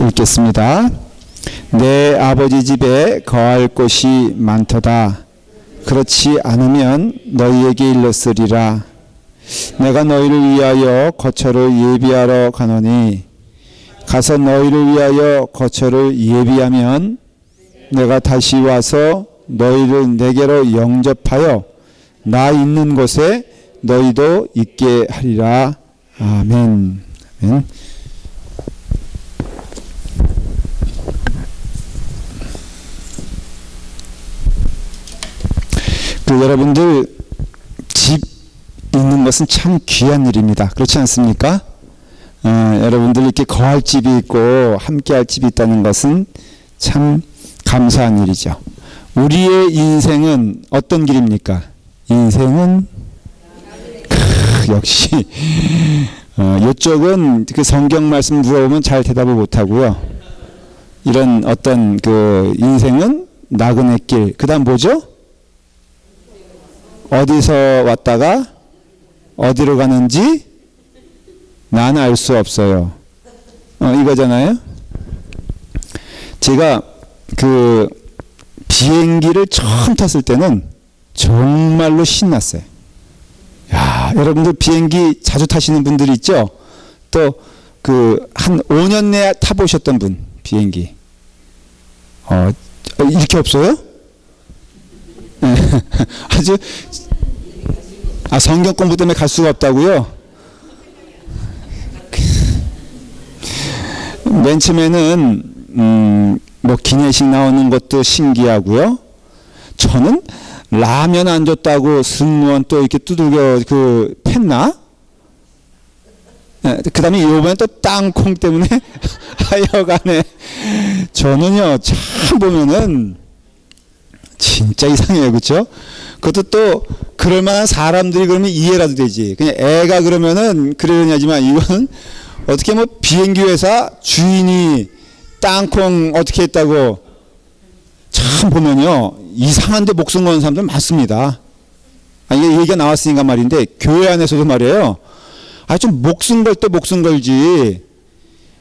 읽겠습니다. 내 아버지 집에 거할 곳이 많도다. 그렇지 않으면 너희에게 일렀으리라. 내가 너희를 위하여 거처를 예비하러 가노니 가서 너희를 위하여 거처를 예비하면 내가 다시 와서 너희를 내게로 영접하여 나 있는 곳에 너희도 있게 하리라. 아멘. 아멘. 여러분들 집 있는 것은 참 귀한 일입니다. 그렇지 않습니까? 여러분들 이렇게 거할 집이 있고 함께할 집이 있다는 것은 참 감사한 일이죠. 우리의 인생은 어떤 길입니까? 인생은 역시 이쪽은 그 성경 말씀 물어보면 잘 대답을 못하고요. 이런 어떤 그 인생은 나그네 길. 그다음 뭐죠? 어디서 왔다가 어디로 가는지 나는 알 수 없어요. 이거잖아요. 제가 그 비행기를 처음 탔을 때는 정말로 신났어요. 야, 여러분들 비행기 자주 타시는 분들이 있죠? 또 그 한 5년 내에 타보셨던 분 비행기 이렇게 없어요? 아주 성경 공부 때문에 갈 수가 없다고요? 맨 처음에는 뭐 기내식 나오는 것도 신기하고요. 저는 라면 안 줬다고 승무원 또 이렇게 두들겨 그 팼나? 그 다음에 요번에 또 땅콩 때문에 하여간에 저는요 참 보면은 진짜 이상해요. 그렇죠? 그것도 또 그럴 만한 사람들이 그러면 이해라도 되지. 그냥 애가 그러면은 그러냐지만 이건 어떻게 뭐 비행기 회사 주인이 땅콩 어떻게 했다고 참 보면요 이상한데 목숨 거는 사람들 많습니다. 이게 얘기가 나왔으니까 말인데 교회 안에서도 말이에요. 좀 목숨 걸 때 목숨 걸지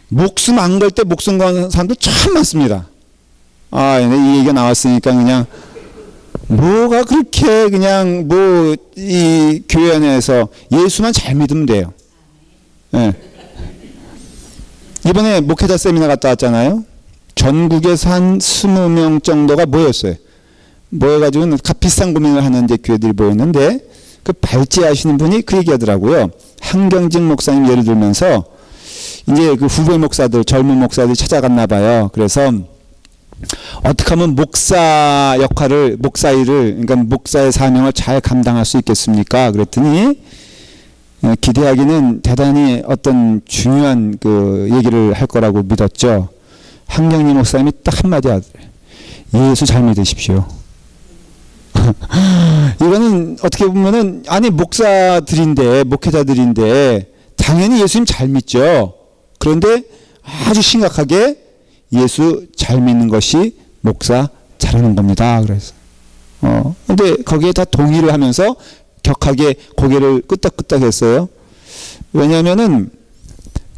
목숨 안 걸 때 목숨 거는 사람들 참 많습니다. 이 얘기가 나왔으니까 그냥 뭐가 그렇게 그냥 뭐 이 교회 안에서 예수만 잘 믿으면 돼요. 네. 이번에 목회자 세미나 갔다 왔잖아요. 전국에서 한 20명 정도가 모였어요. 모여가지고 비싼 고민을 하는 이제 교회들이 모였는데 그 발제하시는 분이 그 얘기하더라고요. 한경직 목사님 예를 들면서 이제 그 후배 목사들 젊은 목사들이 찾아갔나 봐요. 그래서 어떻게 하면 목사 역할을 목사 일을 그러니까 목사의 사명을 잘 감당할 수 있겠습니까? 그랬더니 기대하기는 대단히 어떤 중요한 그 얘기를 할 거라고 믿었죠. 한경림 목사님이 딱 한마디 하더래요. 예수 잘 믿으십시오. 이거는 어떻게 보면은 목사들인데 목회자들인데 당연히 예수님 잘 믿죠. 그런데 아주 심각하게 예수 잘 믿는 것이 목사 잘하는 겁니다. 그래서 근데 거기에 다 동의를 하면서 격하게 고개를 끄덕끄덕 했어요. 왜냐하면은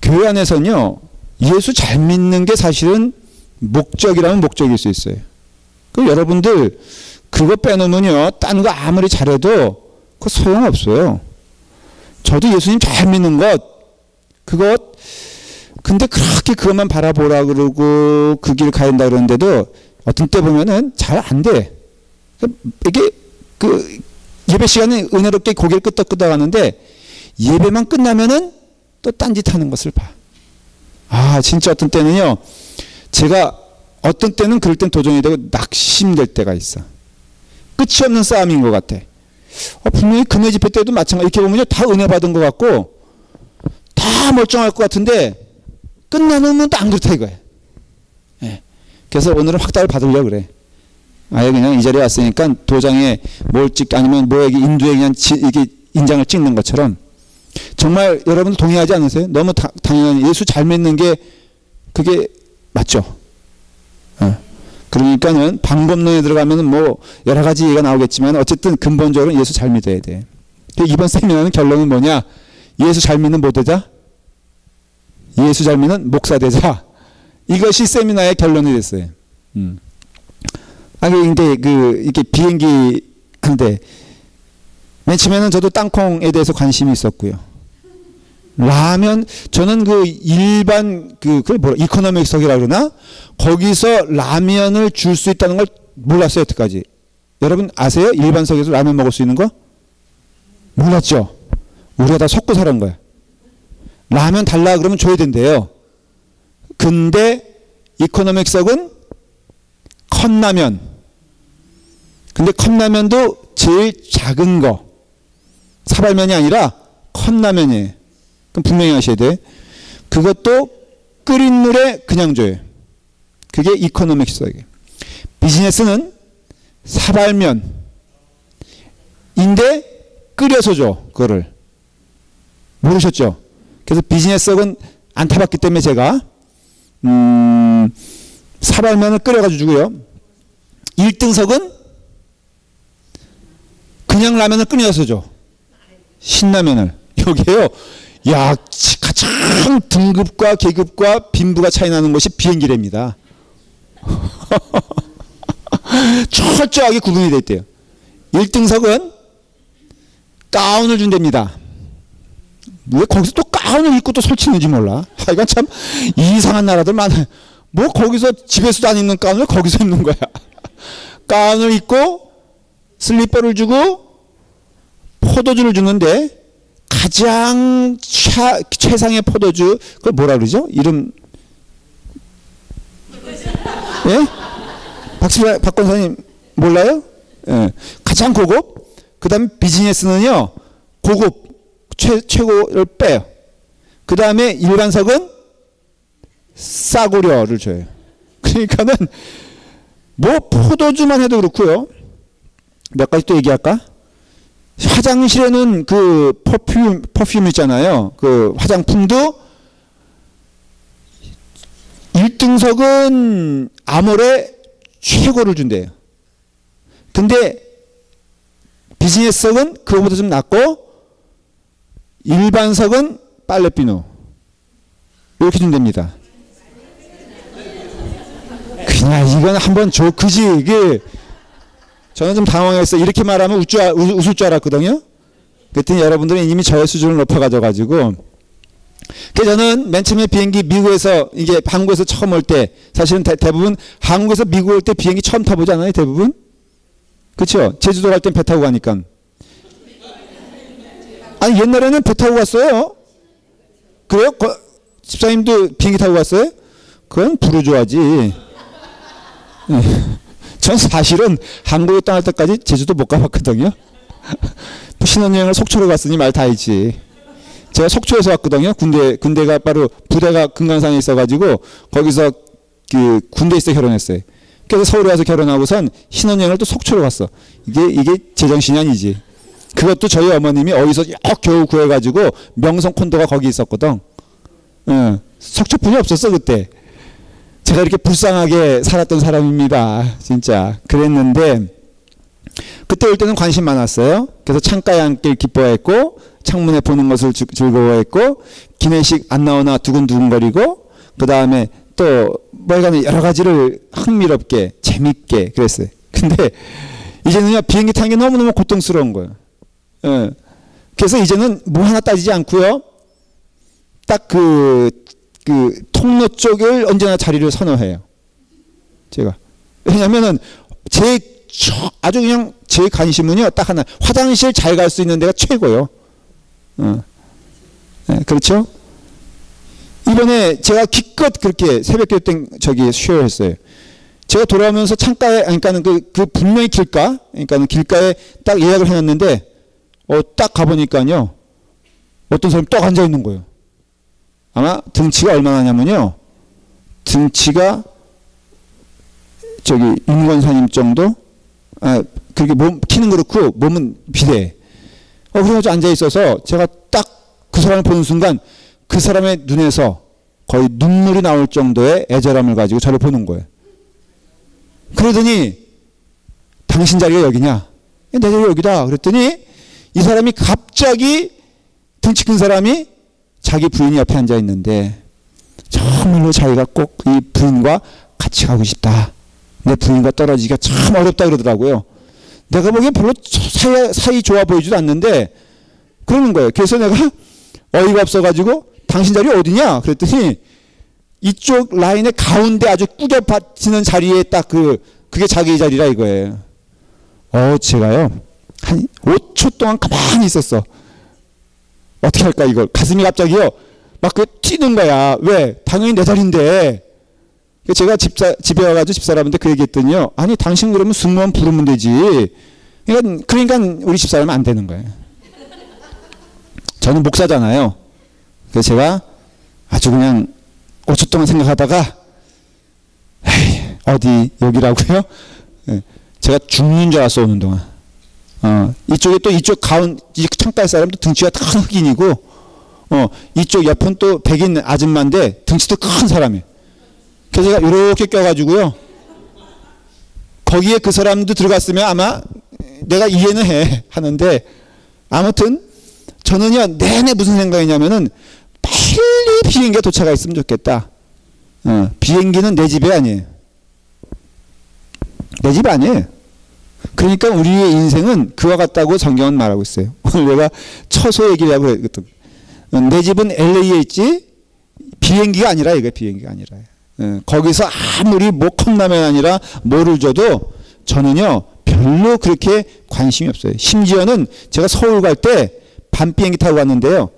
교회 안에서는요 예수 잘 믿는 게 사실은 목적이라면 목적일 수 있어요. 그 여러분들 그거 빼놓으면요 딴 거 아무리 잘해도 그거 소용없어요. 저도 예수님 잘 믿는 것 근데 그렇게 그것만 바라보라 그러고 그 길 가야 된다 그러는데도 어떤 때 보면은 잘 안 돼. 이게 그 예배 시간에 은혜롭게 고개를 끄덕끄덕 하는데 예배만 끝나면은 또 딴짓 하는 것을 봐. 진짜 어떤 때는요 제가 어떤 때는 그럴 땐 도전이 되고 낙심될 때가 있어. 끝이 없는 싸움인 것 같아. 분명히 금요 집회 때도 마찬가지. 이렇게 보면요 다 은혜 받은 것 같고 다 멀쩡할 것 같은데 끝나면 또 안 그렇다 이거예요. 예. 그래서 오늘은 확답을 받으려고 그래. 그냥 이 자리에 왔으니까 도장에 뭘 아니면 뭐에게 인두에 그냥 이게 인장을 찍는 것처럼 정말 여러분들 동의하지 않으세요? 너무 당연히 예수 잘 믿는 게 그게 맞죠. 그러니까는 방법론에 들어가면은 뭐 여러 가지 얘기가 나오겠지만 어쨌든 근본적으로 예수 잘 믿어야 돼. 이번 세미나는 결론은 뭐냐? 예수 잘 믿는 뭐 되자? 예수 잘 믿는 목사 되자. 이것이 세미나의 결론이 됐어요. 근데 이렇게 비행기 하는데 맨 처음에는 저도 땅콩에 대해서 관심이 있었고요. 라면, 저는 일반 그걸 이코노믹석이라 그러나? 거기서 라면을 줄 수 있다는 걸 몰랐어요, 여태까지. 여러분 아세요? 일반석에서 라면 먹을 수 있는 거? 몰랐죠? 우리가 다 속고 살은 거야. 라면 달라 그러면 줘야 된대요. 근데 이코노믹석은 컵라면. 근데 컵라면도 제일 작은 거. 사발면이 아니라 컵라면이에요. 그럼 분명히 하셔야 돼. 그것도 끓인 물에 그냥 줘요. 그게 이코노믹석이에요. 비즈니스는 사발면인데 끓여서 줘. 그거를. 모르셨죠? 그래서 비즈니스석은 안 타봤기 때문에 제가 사발면을 끓여가지고 주고요. 1등석은 그냥 라면을 끓여서 줘. 신라면을. 여기에요. 야, 가장 등급과 계급과 빈부가 차이 나는 것이 비행기랍니다. 철저하게 구분이 되어 있대요. 1등석은 가운을 준답니다. 왜 거기서 또 가운을 입고 또 설치는지 몰라. 하여간 참 이상한 나라들 많아요. 뭐 거기서 집에서도 안 입는 가운을 거기서 입는 거야. 가운을 입고 슬리퍼를 주고 포도주를 주는데 가장 최상의 포도주, 그걸 뭐라 그러죠? 이름, 예? 박 권사님 몰라요? 예. 가장 고급, 그 다음에 비즈니스는요, 고급, 최고를 빼요. 그 다음에 일반석은 싸구려를 줘요. 그러니까는, 뭐, 포도주만 해도 그렇고요. 몇 가지 또 얘기할까? 화장실에는 그 퍼퓸 있잖아요. 그 화장품도 1등석은 아모레 최고를 준대요. 근데 비즈니스석은 그거보다 좀 낮고 일반석은 빨래비누 이렇게 준답니다. 그냥 이건 한번 줘. 그지 이게 저는 좀 당황했어요. 이렇게 말하면 웃을 줄 알았거든요. 그랬더니 여러분들은 이미 저의 수준을 높아가지고. 그래서 저는 맨 처음에 비행기 미국에서 이게 한국에서 처음 올 때 사실은 대부분 한국에서 미국 올 때 비행기 처음 타보잖아요. 대부분. 그렇죠? 제주도 갈 땐 배 타고 가니까. 아니 옛날에는 배 타고 갔어요. 그래요? 집사님도 비행기 타고 갔어요? 그건 부르주아지. 전 사실은 한국에 떠날 때까지 제주도 못 가봤거든요. 신혼여행을 속초로 갔으니 말 다 있지. 제가 속초에서 왔거든요. 군대가 바로 부대가 금강산에 있어가지고 거기서 그 군대에 있어 결혼했어요. 그래서 서울에 와서 결혼하고선 신혼여행을 또 속초로 갔어. 이게 제정신이 아니지. 그것도 저희 어머님이 어디서 겨우 구해가지고 명성 콘도가 거기 있었거든. 속초뿐이 없었어 그때. 제가 이렇게 불쌍하게 살았던 사람입니다. 진짜. 그랬는데 그때 올 때는 관심 많았어요. 그래서 창가에 앉길 기뻐했고 창문에 보는 것을 즐거워했고 기내식 안 나오나 두근두근거리고 그 다음에 또 뭐간에 여러 가지를 흥미롭게 재밌게 그랬어요. 근데 이제는요 비행기 타는 게 너무너무 고통스러운 거예요. 그래서 이제는 뭐 하나 따지지 않고요. 딱 그 통로 쪽을 언제나 자리를 선호해요. 제가. 왜냐면은 아주 그냥 제 관심은요, 딱 하나. 화장실 잘 갈 수 있는 데가 최고요. 네, 그렇죠? 이번에 제가 기껏 그렇게 새벽기도 때 쉬어했어요. 제가 돌아오면서 창가에, 그러니까는 그 분명히 그러니까는 길가에 딱 예약을 해놨는데, 딱 가보니까요, 어떤 사람이 딱 앉아 있는 거예요. 아마 등치가 얼마나 냐면요. 등치가 윤건사님 정도? 그렇게 키는 그렇고 몸은 비례해. 그래가지고 앉아 있어서 제가 딱 그 사람을 보는 순간 그 사람의 눈에서 거의 눈물이 나올 정도의 애절함을 가지고 저를 보는 거예요. 그러더니 당신 자리가 여기냐? 내 자리가 여기다. 그랬더니 이 사람이 갑자기 등치 큰 사람이 자기 부인이 옆에 앉아 있는데 정말로 자기가 꼭 이 부인과 같이 가고 싶다. 내 부인과 떨어지기가 참 어렵다 그러더라고요. 내가 보기엔 별로 사이 좋아 보이지도 않는데 그러는 거예요. 그래서 내가 어이가 없어가지고 당신 자리 어디냐? 그랬더니 이쪽 라인의 가운데 아주 꾸겨 받치는 자리에 딱 그게 자기 자리라 이거예요. 제가요 한 5초 동안 가만히 있었어. 어떻게 할까 이걸. 가슴이 갑자기요 막 튀는 거야. 왜? 당연히 내 자리인데. 제가 집에 와가지고 집사람한테 그 얘기했더니요. 아니 당신 그러면 승무원 부르면 되지. 그러니까 우리 집사람은 안 되는 거예요. 저는 목사잖아요. 그래서 제가 아주 그냥 5초 동안 생각하다가 어디 여기라고요? 제가 죽는 줄 알았어 오는 동안. 이쪽에 또 이쪽 창가의 사람도 등치가 큰 흑인이고 이쪽 옆은 또 백인 아줌마인데 등치도 큰 사람이에요. 그래서 제가 이렇게 껴가지고요. 거기에 그 사람도 들어갔으면 아마 내가 이해는 하는데 아무튼 저는요 내내 무슨 생각이냐면은 빨리 비행기가 도착했으면 좋겠다. 비행기는 내 집이 아니에요. 내 집 아니에요. 그러니까 우리의 인생은 그와 같다고 성경은 말하고 있어요. 오늘 내가 처소 얘기를 하고 그랬거든. 내 집은 LA에 있지 비행기가 아니라 이거 비행기가 아니라. 거기서 아무리 뭐 컵라면 아니라 뭐를 줘도 저는요 별로 그렇게 관심이 없어요. 심지어는 제가 서울 갈 때 밤 비행기 타고 갔는데요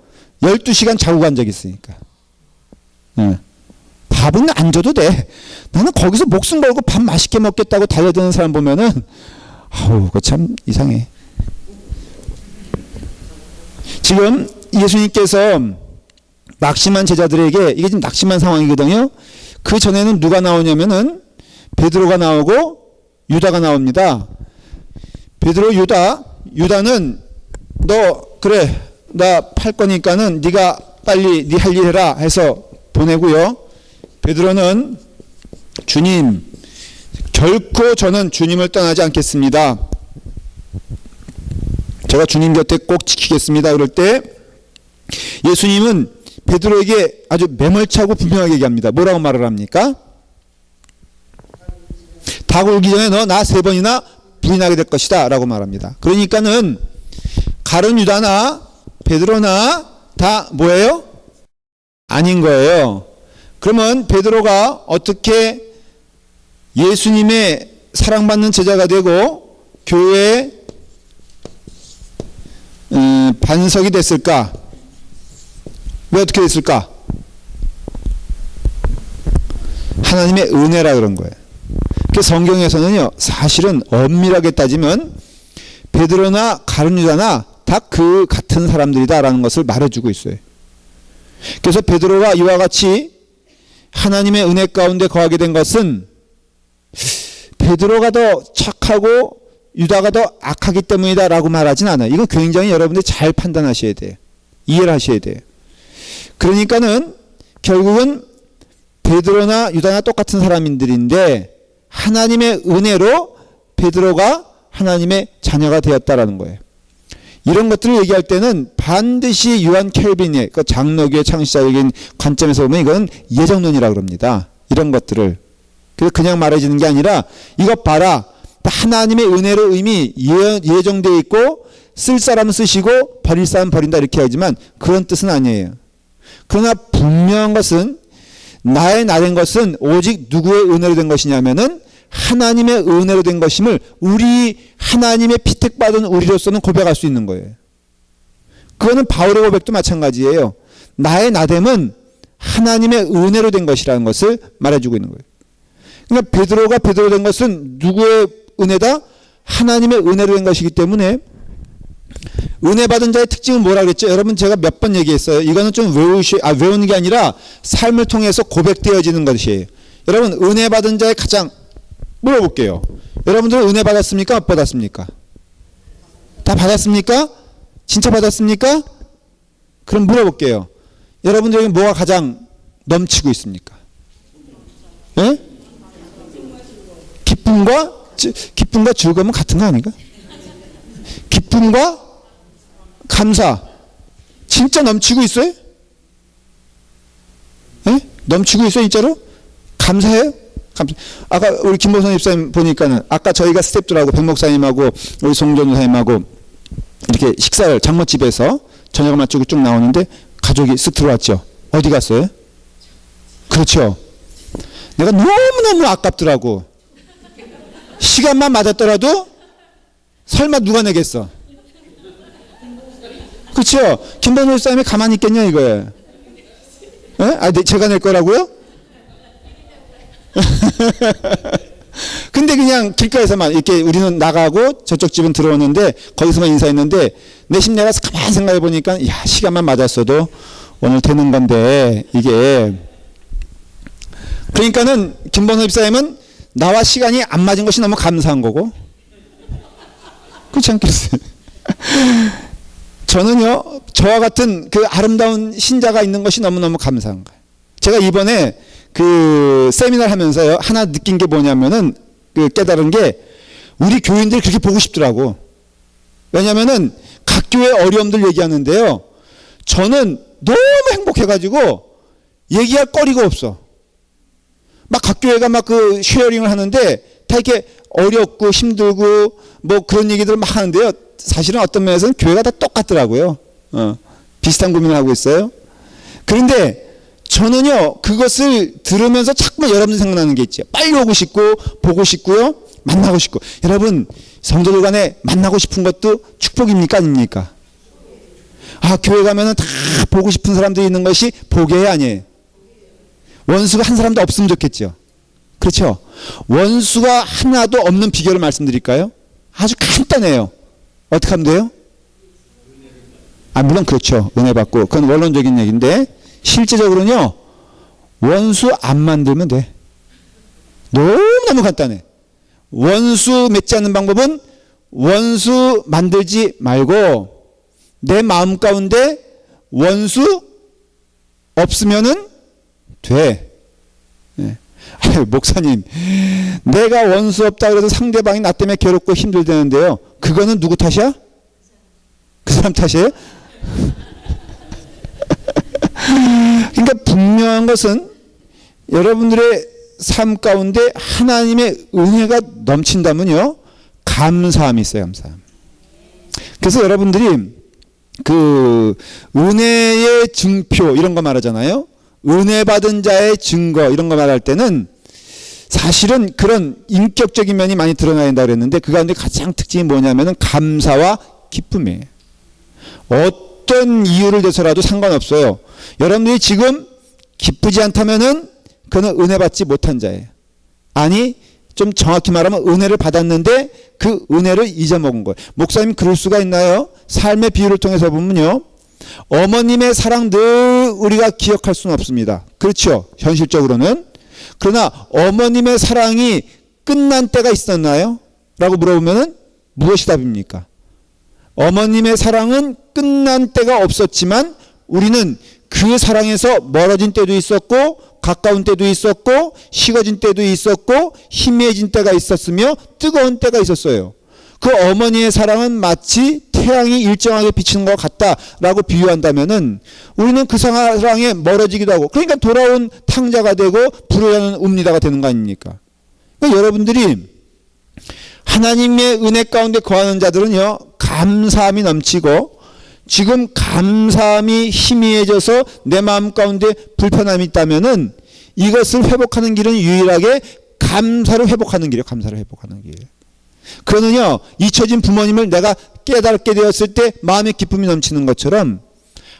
12시간 자고 간 적이 있으니까. 밥은 안 줘도 돼. 나는 거기서 목숨 걸고 밥 맛있게 먹겠다고 달려드는 사람 보면은 그거 참 이상해. 지금 예수님께서 낙심한 제자들에게 이게 지금 낙심한 상황이거든요. 그 전에는 누가 나오냐면은 베드로가 나오고 유다가 나옵니다. 베드로 유다는 너 그래 나 팔 거니까는 네가 빨리 네 할 일 해라 해서 보내고요. 베드로는 주님 결코 저는 주님을 떠나지 않겠습니다. 제가 주님 곁에 꼭 지키겠습니다. 그럴 때 예수님은 베드로에게 아주 매몰차고 분명하게 얘기합니다. 뭐라고 말을 합니까? 닭 울기 전에 너 나 3번이나 부인하게 될 것이다 라고 말합니다. 그러니까는 가룟 유다나 베드로나 다 뭐예요? 아닌 거예요. 그러면 베드로가 어떻게 예수님의 사랑받는 제자가 되고 교회의 반석이 됐을까? 왜 어떻게 됐을까? 하나님의 은혜라 그런 거예요. 그 성경에서는요 사실은 엄밀하게 따지면 베드로나 가룟 유다나 다 그 같은 사람들이다라는 것을 말해주고 있어요. 그래서 베드로가 이와 같이 하나님의 은혜 가운데 거하게 된 것은 베드로가 더 착하고 유다가 더 악하기 때문이다 라고 말하진 않아요. 이거 굉장히 여러분들이 잘 판단하셔야 돼요. 이해를 하셔야 돼요. 그러니까는 결국은 베드로나 유다나 똑같은 사람들인데 하나님의 은혜로 베드로가 하나님의 자녀가 되었다라는 거예요. 이런 것들을 얘기할 때는 반드시 요한 켈빈의 그 장로교의 창시자적인 관점에서 보면 이건 예정론이라고 그럽니다. 이런 것들을. 그래서 그냥 말해지는 게 아니라 이것 봐라. 하나님의 은혜로 이미 예정되어 있고 쓸 사람은 쓰시고 버릴 사람은 버린다 이렇게 하지만 그런 뜻은 아니에요. 그러나 분명한 것은 나의 나된 것은 오직 누구의 은혜로 된 것이냐면은 하나님의 은혜로 된 것임을 우리 하나님의 피택받은 우리로서는 고백할 수 있는 거예요. 그거는 바울의 고백도 마찬가지예요. 나의 나됨은 하나님의 은혜로 된 것이라는 것을 말해주고 있는 거예요. 그러니까 베드로가 베드로 된 것은 누구의 은혜다? 하나님의 은혜로 된 것이기 때문에 은혜 받은 자의 특징은 뭐라 그랬죠? 여러분 제가 몇 번 얘기했어요. 이거는 좀 외우는 게 아니라 삶을 통해서 고백되어지는 것이에요. 여러분 은혜 받은 자의 가장 물어볼게요. 여러분들은 은혜 받았습니까? 못 받았습니까? 다 받았습니까? 진짜 받았습니까? 그럼 물어볼게요. 여러분들에게 뭐가 가장 넘치고 있습니까? 예? 기쁨과 즐거움은 같은 거 아닌가? 기쁨과 감사 진짜 넘치고 있어요? 예? 넘치고 있어요, 진짜로? 감사해요? 아까 우리 김보선 입사님 보니까는 아까 저희가 스태프들하고 백 목사님하고 우리 송전 사님하고 이렇게 식사를 장모집에서 저녁을 마치고 쭉 나오는데 가족이 쓱 들어왔죠. 어디 갔어요? 그렇죠. 내가 너무너무 아깝더라고. 시간만 맞았더라도 설마 누가 내겠어? 그렇죠. 김보선 입사님이 가만히 있겠냐 이거예요. 제가 낼 거라고요? 근데 그냥 길가에서만 이렇게 우리는 나가고 저쪽 집은 들어오는데 거기서만 인사했는데 내심 내가 가만히 생각해 보니까 야, 시간만 맞았어도 오늘 되는 건데 이게 그러니까는 김범호 입사님은 나와 시간이 안 맞은 것이 너무 감사한 거고 그렇지 않겠어요? 저는요 저와 같은 그 아름다운 신자가 있는 것이 너무너무 감사한 거예요. 제가 이번에 그 세미나를 하면서요 하나 느낀 게 뭐냐면은 그 깨달은 게 우리 교인들이 그렇게 보고 싶더라고. 왜냐면은 각 교회 어려움들 얘기하는데요 저는 너무 행복해가지고 얘기할 거리가 없어. 막 각 교회가 막 그 쉐어링을 하는데 다 이렇게 어렵고 힘들고 뭐 그런 얘기들을 막 하는데요 사실은 어떤 면에서는 교회가 다 똑같더라고요. 비슷한 고민을 하고 있어요. 그런데 저는요 그것을 들으면서 자꾸만 여러분들 생각나는 게 있죠. 빨리 오고 싶고 보고 싶고요 만나고 싶고. 여러분 성도들 간에 만나고 싶은 것도 축복입니까 아닙니까? 아 교회 가면은 다 보고 싶은 사람들이 있는 것이 복이에요 아니에요? 원수가 한 사람도 없으면 좋겠죠. 그렇죠? 원수가 하나도 없는 비결을 말씀드릴까요? 아주 간단해요. 어떻게 하면 돼요? 물론 그렇죠. 은혜 받고 그건 원론적인 얘기인데 실제적으로는요 원수 안 만들면 돼. 너무너무 간단해. 원수 맺지 않는 방법은 원수 만들지 말고 내 마음 가운데 원수 없으면은 돼. 네. 아유, 목사님 내가 원수 없다 그래도 상대방이 나 때문에 괴롭고 힘들다는데요 그거는 누구 탓이야? 그 사람 탓이에요? 그러니까 분명한 것은 여러분들의 삶 가운데 하나님의 은혜가 넘친다면요 감사함이 있어요. 감사함. 그래서 여러분들이 그 은혜의 증표 이런 거 말하잖아요. 은혜 받은 자의 증거 이런 거 말할 때는 사실은 그런 인격적인 면이 많이 드러나야 된다 그랬는데 그 가운데 가장 특징이 뭐냐면은 감사와 기쁨이에요. 어떤 이유를 대서라도 상관없어요. 여러분들이 지금 기쁘지 않다면은 그는 은혜 받지 못한 자예요. 아니 좀 정확히 말하면 은혜를 받았는데 그 은혜를 잊어먹은 거예요. 목사님 그럴 수가 있나요? 삶의 비유를 통해서 보면요 어머님의 사랑 늘 우리가 기억할 수는 없습니다. 그렇죠 현실적으로는. 그러나 어머님의 사랑이 끝난 때가 있었나요? 라고 물어보면은 무엇이 답입니까? 어머님의 사랑은 끝난 때가 없었지만 우리는 그 사랑에서 멀어진 때도 있었고 가까운 때도 있었고 식어진 때도 있었고 희미해진 때가 있었으며 뜨거운 때가 있었어요. 그 어머니의 사랑은 마치 태양이 일정하게 비치는 것 같다라고 비유한다면은 우리는 그 사랑에 멀어지기도 하고 그러니까 돌아온 탕자가 되고 불효자는 읍니다가 되는 거 아닙니까? 그러니까 여러분들이 하나님의 은혜 가운데 거하는 자들은요 감사함이 넘치고 지금 감사함이 희미해져서 내 마음 가운데 불편함이 있다면은 이것을 회복하는 길은 유일하게 감사를 회복하는 길이에요. 감사를 회복하는 길. 그러는요 잊혀진 부모님을 내가 깨닫게 되었을 때 마음의 기쁨이 넘치는 것처럼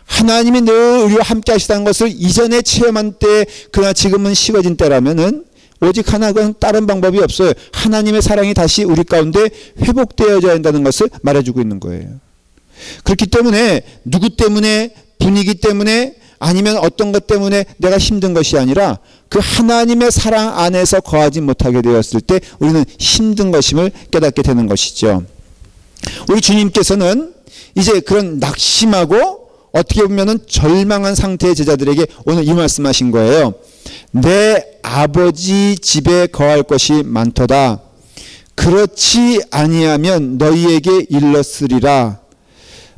하나님이 늘 우리와 함께 하시다는 것을 이전에 체험한 때 그러나 지금은 식어진 때라면은 오직 하나 그건 다른 방법이 없어요. 하나님의 사랑이 다시 우리 가운데 회복되어져야 한다는 것을 말해주고 있는 거예요. 그렇기 때문에 누구 때문에 분위기 때문에 아니면 어떤 것 때문에 내가 힘든 것이 아니라 그 하나님의 사랑 안에서 거하지 못하게 되었을 때 우리는 힘든 것임을 깨닫게 되는 것이죠. 우리 주님께서는 이제 그런 낙심하고 어떻게 보면은 절망한 상태의 제자들에게 오늘 이 말씀하신 거예요. 내 아버지 집에 거할 것이 많도다. 그렇지 아니하면 너희에게 일렀으리라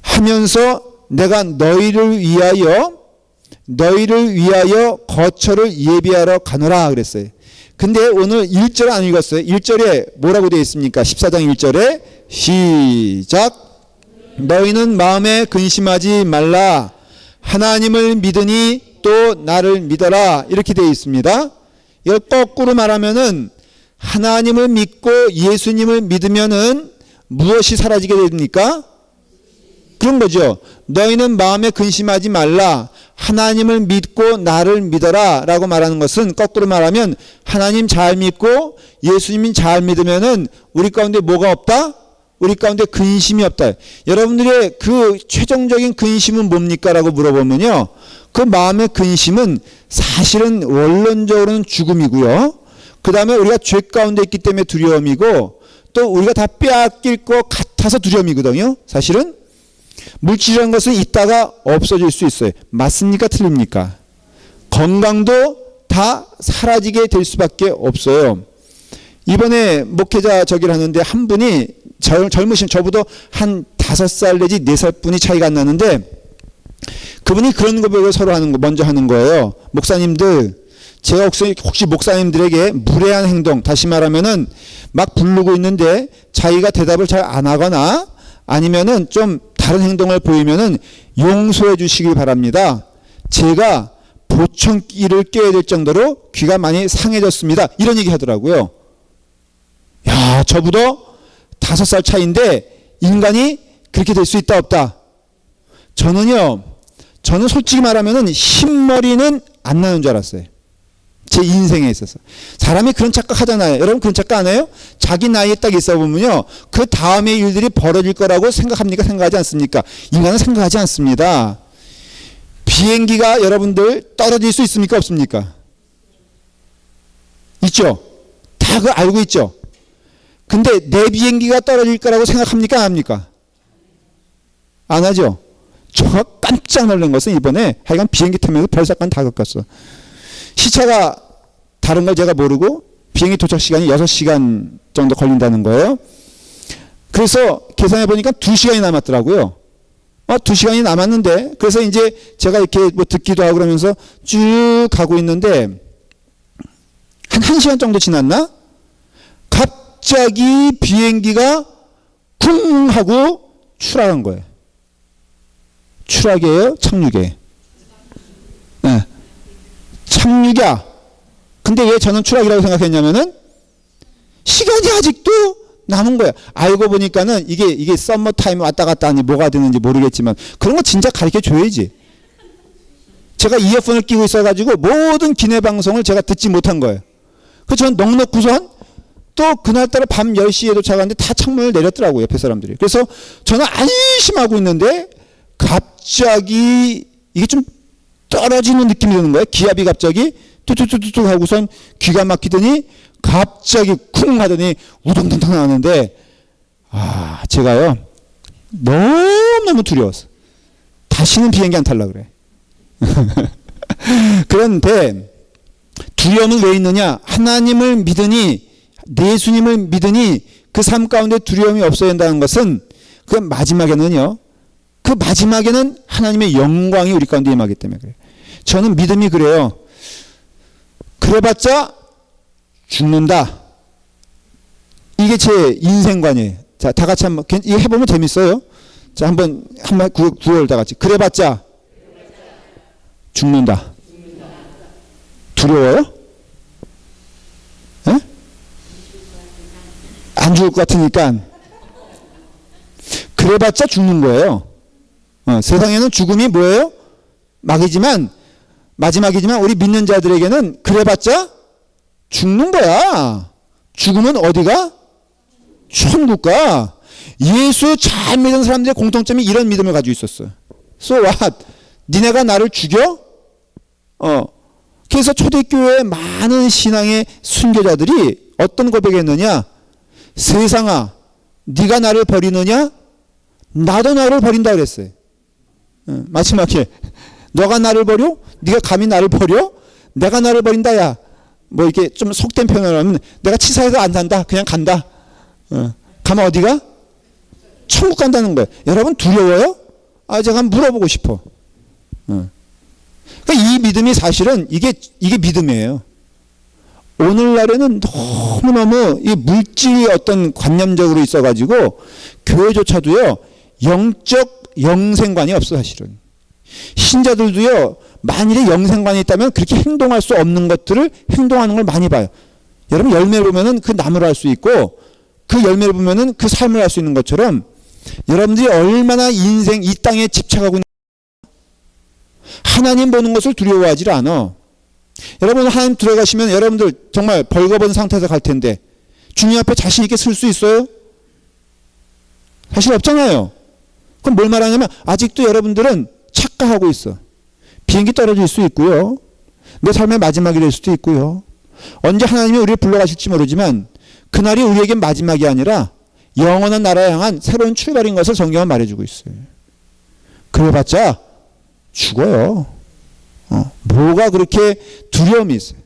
하면서 내가 너희를 위하여 너희를 위하여 거처를 예비하러 가노라 그랬어요. 근데 오늘 1절 안 읽었어요. 1절에 뭐라고 되어 있습니까? 14장 1절에 시작. 너희는 마음에 근심하지 말라. 하나님을 믿으니 또 나를 믿어라. 이렇게 되어 있습니다. 이걸 거꾸로 말하면은 하나님을 믿고 예수님을 믿으면은 무엇이 사라지게 됩니까? 그런 거죠. 너희는 마음에 근심하지 말라. 하나님을 믿고 나를 믿어라 라고 말하는 것은 거꾸로 말하면 하나님 잘 믿고 예수님 잘 믿으면은 우리 가운데 뭐가 없다? 우리 가운데 근심이 없다. 여러분들의 그 최종적인 근심은 뭡니까? 라고 물어보면요. 그 마음의 근심은 사실은 원론적으로는 죽음이고요. 그 다음에 우리가 죄 가운데 있기 때문에 두려움이고 또 우리가 다 빼앗길 것 같아서 두려움이거든요. 사실은 물질이라는 것은 있다가 없어질 수 있어요. 맞습니까? 틀립니까? 건강도 다 사라지게 될 수밖에 없어요. 이번에 목회자 저기를 하는데 한 분이 젊으신 저보다 한 5살 내지 4살 분이 차이가 안 나는데 그분이 그런 고백을 서로 하는 거 먼저 하는 거예요. 목사님들, 제가 혹시 목사님들에게 무례한 행동, 다시 말하면은 막 부르고 있는데 자기가 대답을 잘 안 하거나 아니면은 좀 다른 행동을 보이면은 용서해 주시기 바랍니다. 제가 보청기를 껴야 될 정도로 귀가 많이 상해졌습니다. 이런 얘기 하더라고요. 야, 저보다 5살 차이인데 인간이 그렇게 될 수 있다 없다. 저는 솔직히 말하면은 흰머리는 안 나는 줄 알았어요. 제 인생에 있어서. 사람이 그런 착각 하잖아요. 여러분 그런 착각 안 해요? 자기 나이에 딱 있어 보면요. 그 다음의 일들이 벌어질 거라고 생각합니까? 생각하지 않습니까? 인간은 생각하지 않습니다. 비행기가 여러분들 떨어질 수 있습니까? 없습니까? 있죠? 다 그거 알고 있죠? 근데 내 비행기가 떨어질 거라고 생각합니까? 안 합니까? 안 하죠? 제가 깜짝 놀란 것은 이번에 하여간 비행기 타면서 별 사건 다 겪었어. 시차가 다른 걸 제가 모르고 비행기 도착 시간이 6시간 정도 걸린다는 거예요. 그래서 계산해 보니까 2시간이 남았더라고요. 2시간이 남았는데 그래서 이제 제가 이렇게 뭐 듣기도 하고 그러면서 쭉 가고 있는데 한 1시간 정도 지났나? 갑자기 비행기가 쿵 하고 추락한 거예요. 추락이에요? 착륙이에요? 네. 착륙이야. 근데 왜 저는 추락이라고 생각했냐면은 시간이 아직도 남은 거야. 알고 보니까는 이게 썸머 타임 왔다 갔다 하니 뭐가 되는지 모르겠지만 그런 거 진짜 가르쳐 줘야지. 제가 이어폰을 끼고 있어가지고 모든 기내 방송을 제가 듣지 못한 거예요. 그래서 저는 넉넉구선 또 그날따라 밤 10시에 도착하는데 다 창문을 내렸더라고요. 옆에 사람들이. 그래서 저는 안심하고 있는데 갑자기 이게 좀 떨어지는 느낌이 드는 거예요. 기압이 갑자기 뚝뚝뚝뚝 하고선 귀가 막히더니 갑자기 쿵 하더니 우당탕탕 나왔는데 제가요 너무너무 두려웠어. 다시는 비행기 안 탈라 그래. 그런데 두려움은 왜 있느냐? 하나님을 믿으니 예수님을 믿으니 그 삶 가운데 두려움이 없어야 한다는 것은 그 마지막에는요. 그 마지막에는 하나님의 영광이 우리 가운데 임하기 때문에 그래요. 저는 믿음이 그래요. 그래봤자 죽는다. 이게 제 인생관이에요. 자, 다 같이 한번 이거 해보면 재밌어요. 자, 한번 구월 다 같이. 그래봤자 죽는다. 두려워요? 에? 안 죽을 것 같으니까. 그래봤자 죽는 거예요. 세상에는 죽음이 뭐예요? 마지막이지만 우리 믿는 자들에게는 그래봤자 죽는 거야. 죽으면 어디가? 천국 가. 예수 잘 믿는 사람들의 공통점이 이런 믿음을 가지고 있었어요. So what? 니네가 나를 죽여? 그래서 초대교회의 많은 신앙의 순교자들이 어떤 고백했느냐? 세상아, 네가 나를 버리느냐? 나도 너를 버린다 그랬어요. 마지막에 너가 나를 버려? 네가 감히 나를 버려? 내가 나를 버린다. 야, 뭐 이렇게 좀 속된 표현을 하면 내가 치사해서 안 산다. 그냥 간다. 가면 어디가? 천국 간다는 거예요. 여러분 두려워요? 제가 한번 물어보고 싶어. 그러니까 믿음이 사실은 이게 믿음이에요. 오늘날에는 너무너무 이 물질이 어떤 관념적으로 있어가지고 교회조차도요 영적 영생관이 없어 사실은. 신자들도요 만일에 영생관이 있다면 그렇게 행동할 수 없는 것들을 행동하는 걸 많이 봐요. 여러분 열매 보면은 그 나무를 알 수 있고 그 열매를 보면은 그 삶을 알 수 있는 것처럼 여러분들이 얼마나 인생 이 땅에 집착하고 있는 하나님 보는 것을 두려워하지 않아. 여러분 하나님 들어가시면 여러분들 정말 벌거벗은 상태에서 갈 텐데 주님 앞에 자신 있게 설 수 있어요? 사실 없잖아요. 그럼 뭘 말하냐면 아직도 여러분들은 착각하고 있어. 비행기 떨어질 수 있고요. 내 삶의 마지막이 될 수도 있고요. 언제 하나님이 우리를 불러가실지 모르지만 그날이 우리에겐 마지막이 아니라 영원한 나라에 향한 새로운 출발인 것을 성경은 말해주고 있어요. 그래봤자 죽어요. 뭐가 그렇게 두려움이 있어요.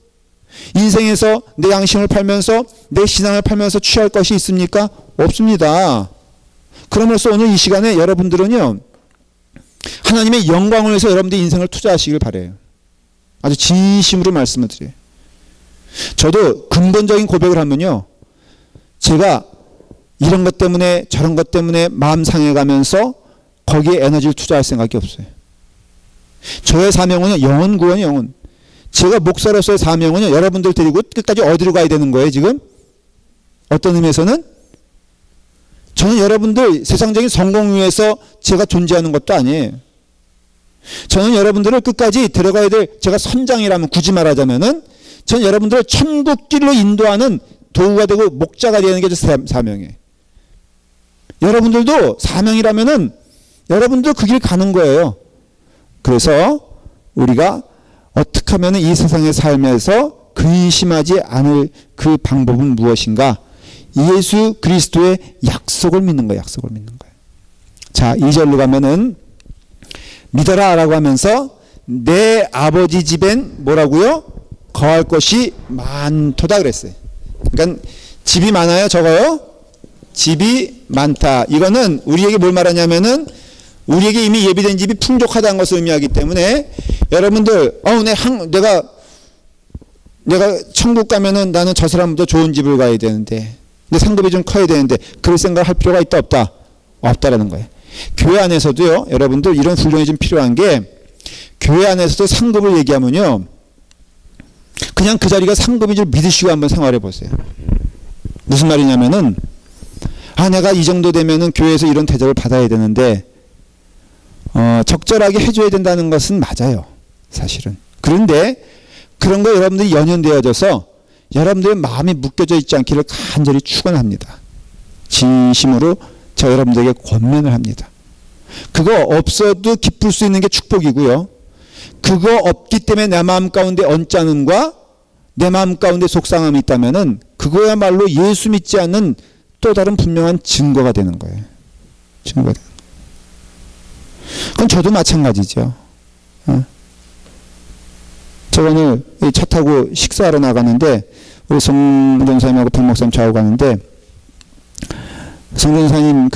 인생에서 내 양심을 팔면서 내 신앙을 팔면서 취할 것이 있습니까? 없습니다. 그러면서 오늘 이 시간에 여러분들은요 하나님의 영광을 위해서 여러분들의 인생을 투자하시길 바라요. 아주 진심으로 말씀을 드려요. 저도 근본적인 고백을 하면요 제가 이런 것 때문에 저런 것 때문에 마음 상해가면서 거기에 에너지를 투자할 생각이 없어요. 저의 사명은 영혼 구원이 영혼. 제가 목사로서의 사명은 여러분들 데리고 끝까지 어디로 가야 되는 거예요 지금? 어떤 의미에서는 저는 여러분들 세상적인 성공 위해서 제가 존재하는 것도 아니에요. 저는 여러분들을 끝까지 데려가야 될 제가 선장이라면 굳이 말하자면은 저는 여러분들을 천국길로 인도하는 도구가 되고 목자가 되는 게 제 사명이에요. 여러분들도 사명이라면은 여러분도 그 길 가는 거예요. 그래서 우리가 어떻게 하면 이 세상의 삶에서 근심하지 않을 그 방법은 무엇인가? 예수 그리스도의 약속을 믿는 거예요. 약속을 믿는 거예요. 자, 2절로 가면은 믿어라 라고 하면서 내 아버지 집엔 뭐라고요? 거할 것이 많도다 그랬어요. 그러니까 집이 많아요? 적어요? 집이 많다. 이거는 우리에게 뭘 말하냐면은 우리에게 이미 예비된 집이 풍족하다는 것을 의미하기 때문에 여러분들 내가 천국 가면은 나는 저 사람보다 좋은 집을 가야 되는데 내 상급이 좀 커야 되는데 그럴 생각을 할 필요가 있다 없다? 없다라는 거예요. 교회 안에서도요 여러분들 이런 훈련이 좀 필요한 게 교회 안에서도 상급을 얘기하면요 그냥 그 자리가 상급인 줄 믿으시고 한번 생활해 보세요. 무슨 말이냐면은 내가 이 정도 되면은 교회에서 이런 대접을 받아야 되는데 적절하게 해줘야 된다는 것은 맞아요. 사실은. 그런데 그런 거 여러분들이 연연되어져서 여러분들의 마음이 묶여져 있지 않기를 간절히 축원합니다. 진심으로 저 여러분들에게 권면을 합니다. 그거 없어도 기쁠 수 있는 게 축복이고요. 그거 없기 때문에 내 마음 가운데 언짢음과 내 마음 가운데 속상함이 있다면은 그거야말로 예수 믿지 않는 또 다른 분명한 증거가 되는 거예요. 증거가 되는 거예요. 그건 저도 마찬가지죠. 제가 오늘 차 타고 식사하러 나가는데 우리 송 전사님하고 박 목사님 저하고 가는데 송 전사님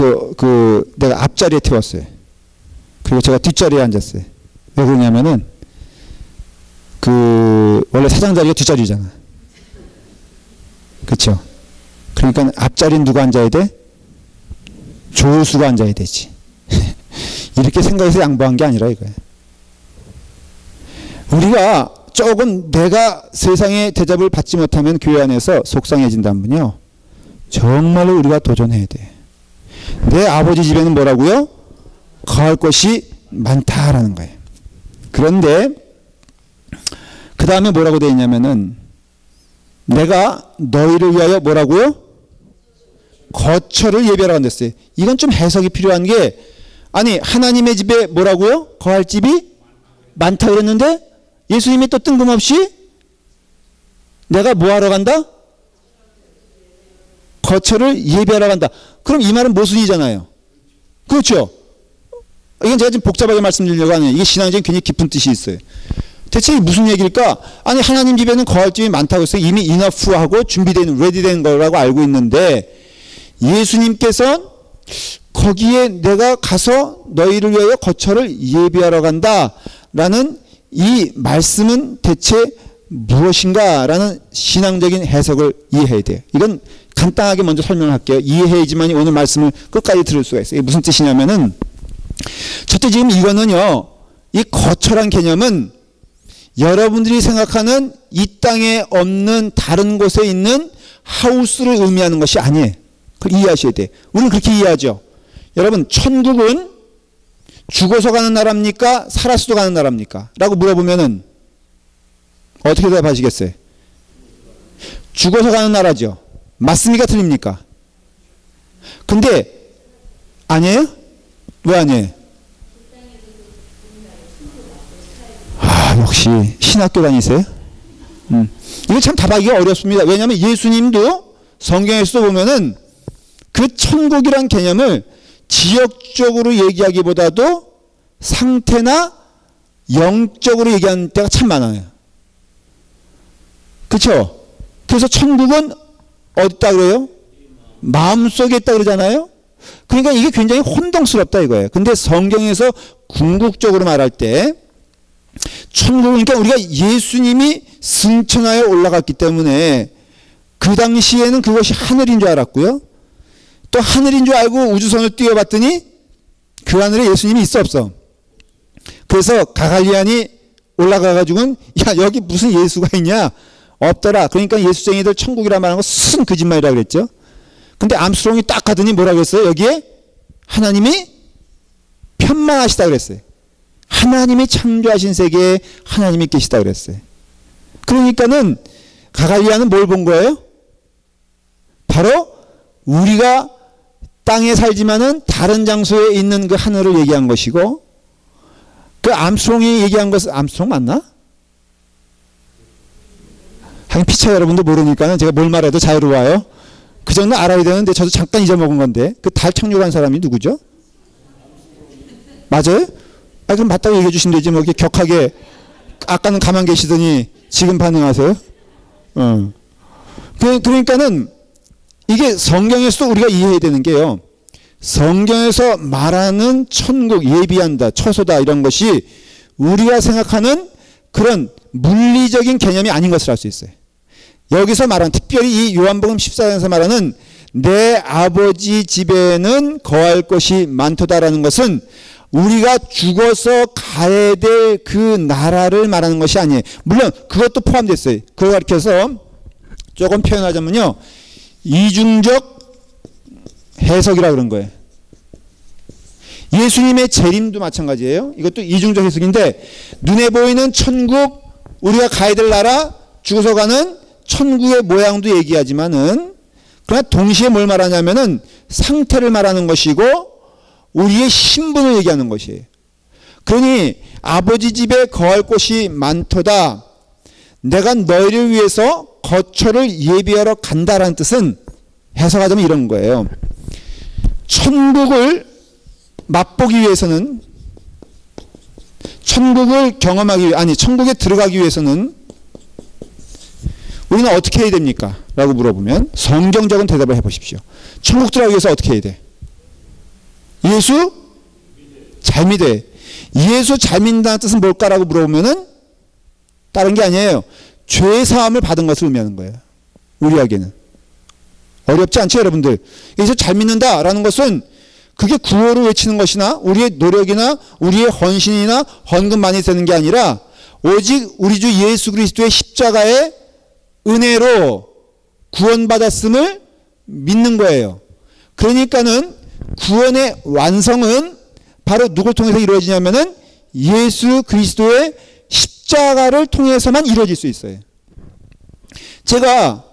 내가 앞자리에 태웠어요. 그리고 제가 뒷자리에 앉았어요. 왜 그러냐면은 원래 사장 자리가 뒷자리잖아. 그렇죠? 그러니까 앞자리는 누가 앉아야 돼? 조수가 앉아야 되지. 이렇게 생각해서 양보한 게 아니라 이거예요. 우리가 조금 내가 세상의 대접을 받지 못하면 교회 안에서 속상해진다면요. 정말로 우리가 도전해야 돼. 내 아버지 집에는 뭐라고요? 거할 것이 많다라는 거예요. 그런데 그 다음에 뭐라고 되어 있냐면은 내가 너희를 위하여 뭐라고요? 거처를 예비하라고 했어요. 이건 좀 해석이 필요한 게 하나님의 집에 뭐라고요? 거할 집이 많다 그랬는데 예수님이 또 뜬금없이 내가 뭐 하러 간다? 거처를 예비하러 간다. 그럼 이 말은 모순이잖아요. 그렇죠? 이건 제가 지금 복잡하게 말씀드리려고 하네요. 이게 신앙적인 굉장히 깊은 뜻이 있어요. 대체 이게 무슨 얘기일까? 하나님 집에는 거할 집이 많다고 해서 이미 인어프하고 준비된, 레디된 거라고 알고 있는데 예수님께서는 거기에 내가 가서 너희를 위하여 거처를 예비하러 간다 라는 이 말씀은 대체 무엇인가라는 신앙적인 해석을 이해해야 돼요. 이건 간단하게 먼저 설명할게요. 이해해야지만 오늘 말씀을 끝까지 들을 수가 있어요. 이게 무슨 뜻이냐면은, 첫째, 지금 이거는요, 이 거처란 개념은 여러분들이 생각하는 이 땅에 없는 다른 곳에 있는 하우스를 의미하는 것이 아니에요. 그걸 이해하셔야 돼요. 우리는 그렇게 이해하죠. 여러분, 천국은 죽어서 가는 나라입니까? 살아서도 가는 나라입니까? 라고 물어보면은 어떻게 대답하시겠어요? 죽어서 가는 나라죠. 맞습니까? 틀립니까? 근데 아니에요? 왜 아니에요? 역시 신학교 다니세요? 이거 참 답하기가 어렵습니다. 왜냐하면 예수님도 성경에서 보면은 그 천국이란 개념을 지역적으로 얘기하기보다도 상태나 영적으로 얘기하는 때가 참 많아요. 그렇죠? 그래서 천국은 어디 있다 그래요? 마음속에 있다 그러잖아요. 그러니까 이게 굉장히 혼동스럽다 이거예요. 근데 성경에서 궁극적으로 말할 때 천국은, 그러니까 우리가 예수님이 승천하여 올라갔기 때문에 그 당시에는 그것이 하늘인 줄 알았고요. 또 하늘인 줄 알고 우주선을 띄워봤더니 그 하늘에 예수님이 있어 없어? 그래서 가갈리안이 올라가가지고는 야 여기 무슨 예수가 있냐? 없더라. 그러니까 예수쟁이들 천국이라 말하는 거 쓴 거짓말이라 그랬죠. 근데 암스트롱이 딱 가더니 뭐라 그랬어요? 여기에 하나님이 편만하시다 그랬어요. 하나님이 창조하신 세계에 하나님이 계시다 그랬어요. 그러니까는 가갈리아는 뭘 본 거예요? 바로 우리가 땅에 살지만은 다른 장소에 있는 그 하늘을 얘기한 것이고, 그 암스트롱이 얘기한 것은, 암스트롱 맞나? 하긴 피차 여러분도 모르니까는 제가 뭘 말해도 자유로워요. 그 정도 알아야 되는데 저도 잠깐 잊어먹은 건데, 그 달 착륙한 사람이 누구죠? 맞아요? 아, 그럼 맞다고 얘기해 주시면 되지, 뭐, 이렇게 격하게, 아까는 가만 계시더니 지금 반응하세요? 그러니까는 이게 성경에서도 우리가 이해해야 되는 게요. 성경에서 말하는 천국, 예비한다, 처소다, 이런 것이 우리가 생각하는 그런 물리적인 개념이 아닌 것을 알 수 있어요. 여기서 말하는, 특별히 이 요한복음 14장에서 말하는 내 아버지 집에는 거할 것이 많도다라는 것은 우리가 죽어서 가야 될 그 나라를 말하는 것이 아니에요. 물론 그것도 포함됐어요. 그걸 가르쳐서 조금 표현하자면요, 이중적 해석이라 그런 거예요. 예수님의 재림도 마찬가지예요. 이것도 이중적 해석인데, 눈에 보이는 천국, 우리가 가야 될 나라, 죽어서 가는 천국의 모양도 얘기하지만은, 그러나 동시에 뭘 말하냐면은 상태를 말하는 것이고 우리의 신분을 얘기하는 것이에요. 그러니 아버지 집에 거할 곳이 많도다, 내가 너희를 위해서 거처를 예비하러 간다라는 뜻은 해석하자면 이런 거예요. 천국을 맛보기 위해서는, 천국을 경험하기, 아니 천국에 들어가기 위해서는 우리는 어떻게 해야 됩니까? 라고 물어보면 성경적인 대답을 해보십시오. 천국 들어가기 위해서 어떻게 해야 돼? 예수 잘 믿어야. 예수 잘 믿는다는 뜻은 뭘까라고 물어보면은 다른 게 아니에요. 죄 사함을 받은 것을 의미하는 거예요. 우리에게는 어렵지 않죠, 여러분들? 예수 잘 믿는다라는 것은 그게 구호를 외치는 것이나 우리의 노력이나 우리의 헌신이나 헌금만이 되는 게 아니라 오직 우리 주 예수 그리스도의 십자가의 은혜로 구원받았음을 믿는 거예요. 그러니까는 구원의 완성은 바로 누굴 통해서 이루어지냐면은 예수 그리스도의 십자가를 통해서만 이루어질 수 있어요. 제가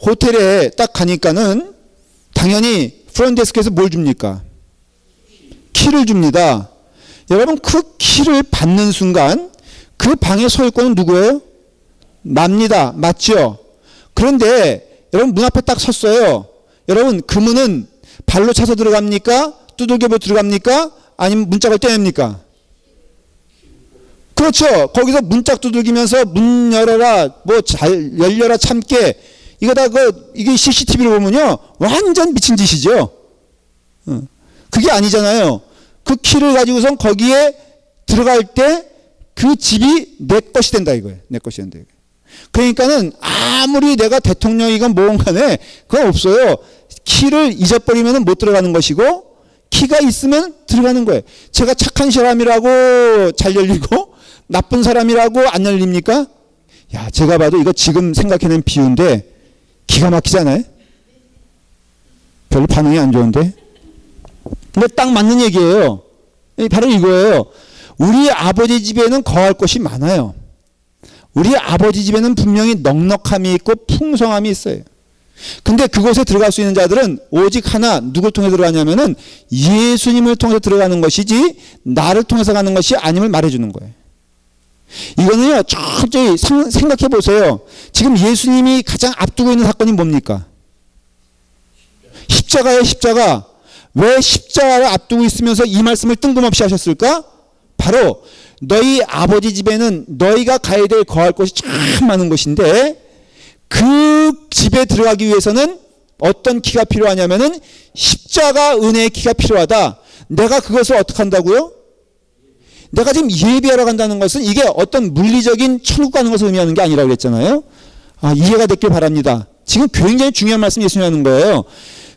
호텔에 딱 가니까는 당연히 프론데스크에서 뭘 줍니까? 키를 줍니다. 여러분, 그 키를 받는 순간 그 방에 소유권은 누구예요? 납니다. 맞죠? 그런데 여러분 문 앞에 딱 섰어요. 여러분 그 문은 발로 차서 들어갑니까? 두들겨보 들어갑니까? 아니면 문짝을 떼냅니까? 그렇죠. 거기서 문짝 두들기면서 문 열어라, 뭐 잘 열려라 참깨, 이거 다 이게 CCTV로 보면요 완전 미친 짓이죠. 그게 아니잖아요. 그 키를 가지고선 거기에 들어갈 때 그 집이 내 것이 된다 이거예요. 내 것이 된다 이거예요. 그러니까는 아무리 내가 대통령이건 뭐건 간에 그건 없어요. 키를 잊어버리면 못 들어가는 것이고 키가 있으면 들어가는 거예요. 제가 착한 사람이라고 잘 열리고 나쁜 사람이라고 안 열립니까? 야, 제가 봐도 이거 지금 생각해낸 비유인데 기가 막히잖아요. 별로 반응이 안 좋은데. 근데 딱 맞는 얘기예요. 바로 이거예요. 우리 아버지 집에는 거할 곳이 많아요. 우리 아버지 집에는 분명히 넉넉함이 있고 풍성함이 있어요. 근데 그곳에 들어갈 수 있는 자들은 오직 하나, 누굴 통해 들어가냐면은 예수님을 통해서 들어가는 것이지 나를 통해서 가는 것이 아님을 말해주는 거예요. 이거는요, 철저히 생각해 보세요. 지금 예수님이 가장 앞두고 있는 사건이 뭡니까? 십자가예요, 십자가. 왜 십자가를 앞두고 있으면서 이 말씀을 뜬금없이 하셨을까? 바로 너희 아버지 집에는 너희가 가야 될 거할 곳이 참 많은 곳인데 그 집에 들어가기 위해서는 어떤 키가 필요하냐면은 십자가 은혜의 키가 필요하다. 내가 그것을 어떻게 한다고요? 내가 지금 예비하러 간다는 것은 이게 어떤 물리적인 천국 가는 것을 의미하는 게 아니라고 그랬잖아요. 아, 이해가 됐길 바랍니다. 지금 굉장히 중요한 말씀 예수님이 하는 거예요.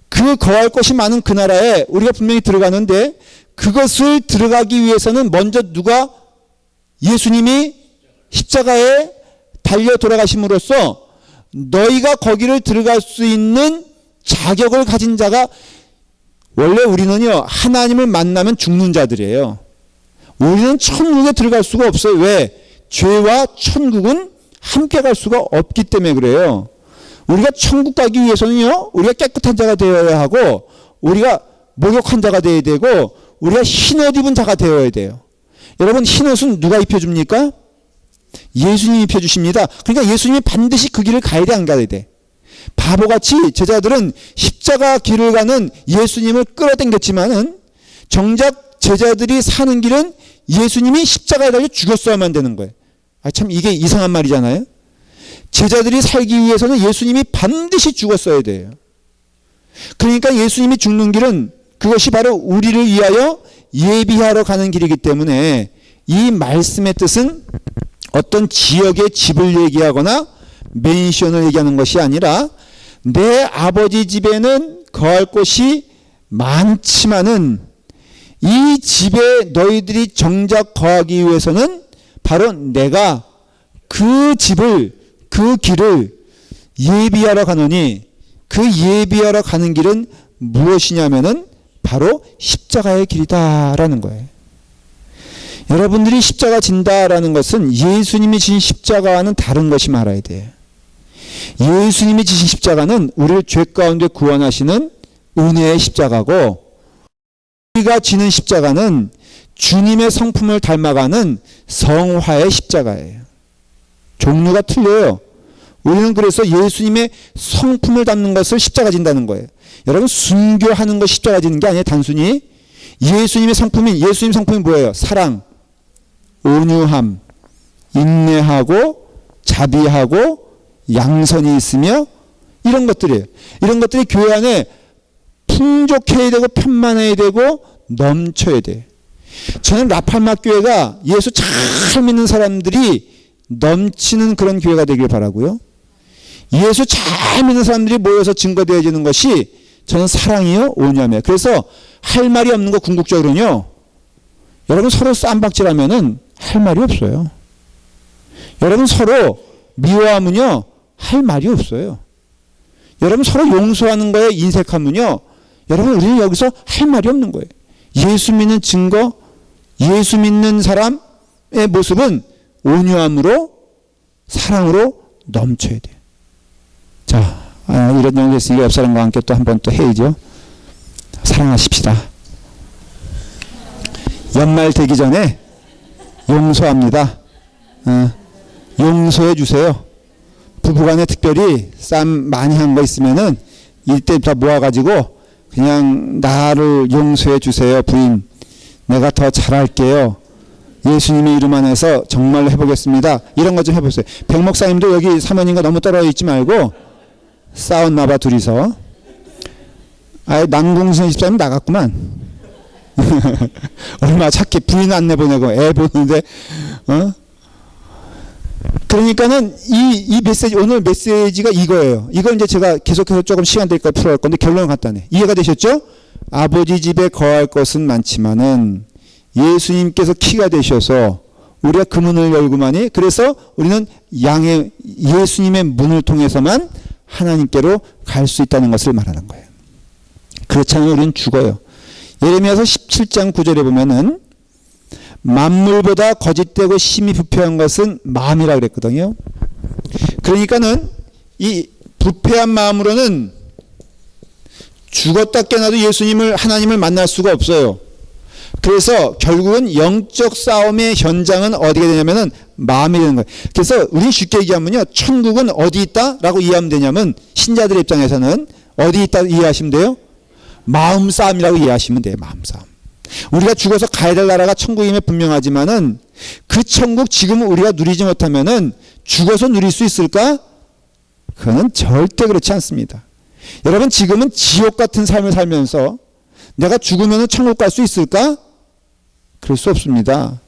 그 거할 곳이 많은 그 나라에 우리가 분명히 들어가는데 그것을 들어가기 위해서는 먼저 누가 예수님이 십자가에 달려 돌아가심으로써 너희가 거기를 들어갈 수 있는 자격을 가진 자가 원래 우리는요 하나님을 만나면 죽는 자들이에요. 우리는 천국에 들어갈 수가 없어요. 왜? 죄와 천국은 함께 갈 수가 없기 때문에 그래요. 우리가 천국 가기 위해서는요 우리가 깨끗한 자가 되어야 하고 우리가 목욕한 자가 되어야 되고 우리가 흰옷 입은 자가 되어야 돼요. 여러분 흰옷은 누가 입혀줍니까? 예수님이 입혀주십니다. 그러니까 예수님이 반드시 그 길을 가야 돼 안 가야 돼? 바보같이 제자들은 십자가 길을 가는 예수님을 끌어당겼지만은 정작 제자들이 사는 길은 예수님이 십자가에 달려 죽었어야만 되는 거예요. 아, 참 이게 이상한 말이잖아요. 제자들이 살기 위해서는 예수님이 반드시 죽었어야 돼요. 그러니까 예수님이 죽는 길은 그것이 바로 우리를 위하여 예비하러 가는 길이기 때문에 이 말씀의 뜻은 어떤 지역의 집을 얘기하거나 맨션을 얘기하는 것이 아니라 내 아버지 집에는 거할 곳이 많지만은 이 집에 너희들이 정작 거하기 위해서는 바로 내가 그 집을 그 길을 예비하러 가노니 그 예비하러 가는 길은 무엇이냐면은 바로 십자가의 길이다라는 거예요. 여러분들이 십자가 진다라는 것은 예수님이 지신 십자가와는 다른 것이 말아야 돼요. 예수님이 지신 십자가는 우리를 죄 가운데 구원하시는 은혜의 십자가고 우리가 지는 십자가는 주님의 성품을 닮아가는 성화의 십자가예요. 종류가 틀려요. 우리는 그래서 예수님의 성품을 담는 것을 십자가 진다는 거예요. 여러분 순교하는 것 십자가 지는 게 아니에요. 단순히 예수님의 성품인 예수님 성품이 뭐예요? 사랑, 온유함, 인내하고 자비하고 양선이 있으며 이런 것들이에요. 이런 것들이 교회 안에 풍족해야 되고 편만해야 되고 넘쳐야 돼요. 저는 라팔마 교회가 예수 잘 믿는 사람들이 넘치는 그런 교회가 되길 바라고요. 예수 잘 믿는 사람들이 모여서 증거되어지는 것이 저는 사랑이요 온유함이에요. 그래서 할 말이 없는 거 궁극적으로는요. 여러분 서로 쌈박질하면은 할 말이 없어요. 여러분 서로 미워하면요 할 말이 없어요. 여러분 서로 용서하는 거에 인색하면요 여러분 우리는 여기서 할 말이 없는 거예요. 예수 믿는 증거, 예수 믿는 사람의 모습은 온유함으로 사랑으로 넘쳐야 돼요. 자, 이런 정도 됐으니까 옆 사람과 함께 또 한 번 또 해야죠. 사랑하십시다. 연말 되기 전에 용서합니다. 용서해 주세요. 부부간에 특별히 쌈 많이 한 거 있으면은 이때부터 모아가지고 그냥 나를 용서해 주세요. 부인, 내가 더 잘할게요. 예수님의 이름 안에서 정말로 해보겠습니다. 이런 것 좀 해보세요. 백 목사님도 여기 사모님과 너무 떨어져 있지 말고 싸웠나봐 둘이서. 아예 남궁순 집사님 나갔구만. 얼마나 착해. 부인 안 내보내고 애 보는데, 그러니까는 이 메시지, 오늘 메시지가 이거예요. 이걸 이제 제가 계속해서 조금 시간 되니까 풀어갈 건데 결론은 간단해. 이해가 되셨죠? 아버지 집에 거할 것은 많지만은 예수님께서 키가 되셔서 우리가 그 문을 열고만이, 그래서 우리는 예수님의 문을 통해서만 하나님께로 갈 수 있다는 것을 말하는 거예요. 그렇지 않으면 우리는 죽어요. 예레미야서 17장 9절에 보면은 만물보다 거짓되고 심히 부패한 것은 마음이라 그랬거든요. 그러니까는 이 부패한 마음으로는 죽었다 깨어나도 예수님을, 하나님을 만날 수가 없어요. 그래서 결국은 영적 싸움의 현장은 어디가 되냐면은 마음이 되는 거예요. 그래서 우리 쉽게 얘기하면요, 천국은 어디 있다라고 이해하면 되냐면, 신자들의 입장에서는 어디 있다 이해하시면 돼요? 마음 싸움이라고 이해하시면 돼요. 마음 싸움. 우리가 죽어서 가야 될 나라가 천국임에 분명하지만은 그 천국 지금 우리가 누리지 못하면은 죽어서 누릴 수 있을까? 그거는 절대 그렇지 않습니다. 여러분, 지금은 지옥 같은 삶을 살면서 내가 죽으면 천국 갈 수 있을까? 그럴 수 없습니다.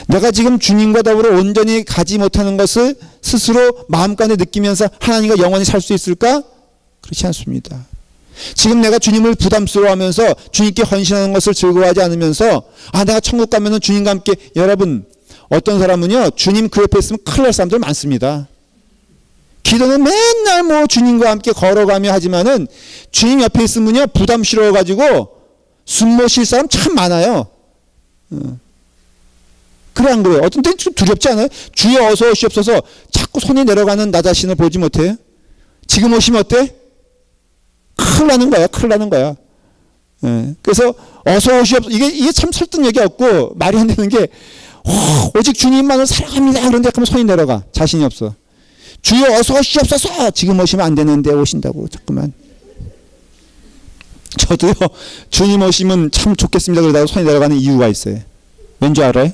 내가 지금 주님과 더불어 온전히 가지 못하는 것을 스스로 마음간에 느끼면서 하나님과 영원히 살 수 있을까? 그렇지 않습니다. 지금 내가 주님을 부담스러워하면서 주님께 헌신하는 것을 즐거워하지 않으면서 내가 천국 가면은 주님과 함께, 여러분, 어떤 사람은요, 주님 그 옆에 있으면 큰일 날 사람들 많습니다. 기도는 맨날 뭐 주님과 함께 걸어가며 하지만은 주님 옆에 있으면요, 부담스러워가지고 숨 못 쉴 사람 참 많아요. 그래, 안 그래요? 어떤 때는 좀 두렵지 않아요? 주여 어서 오시옵소서 자꾸 손이 내려가는 나 자신을 보지 못해요? 지금 오시면 어때? 큰일 나는 거야, 큰일 나는 거야. 그래서 어서 오시옵소서, 이게 참 설득력이 없고 말이 안 되는 게, 오직 주님만을 사랑합니다 그런데 하면 손이 내려가. 자신이 없어. 주여 어서 오시옵소서, 지금 오시면 안 되는데 오신다고 자꾸만. 저도요, 주님 오시면 참 좋겠습니다 그러다가 손이 내려가는 이유가 있어요. 왠지 알아요?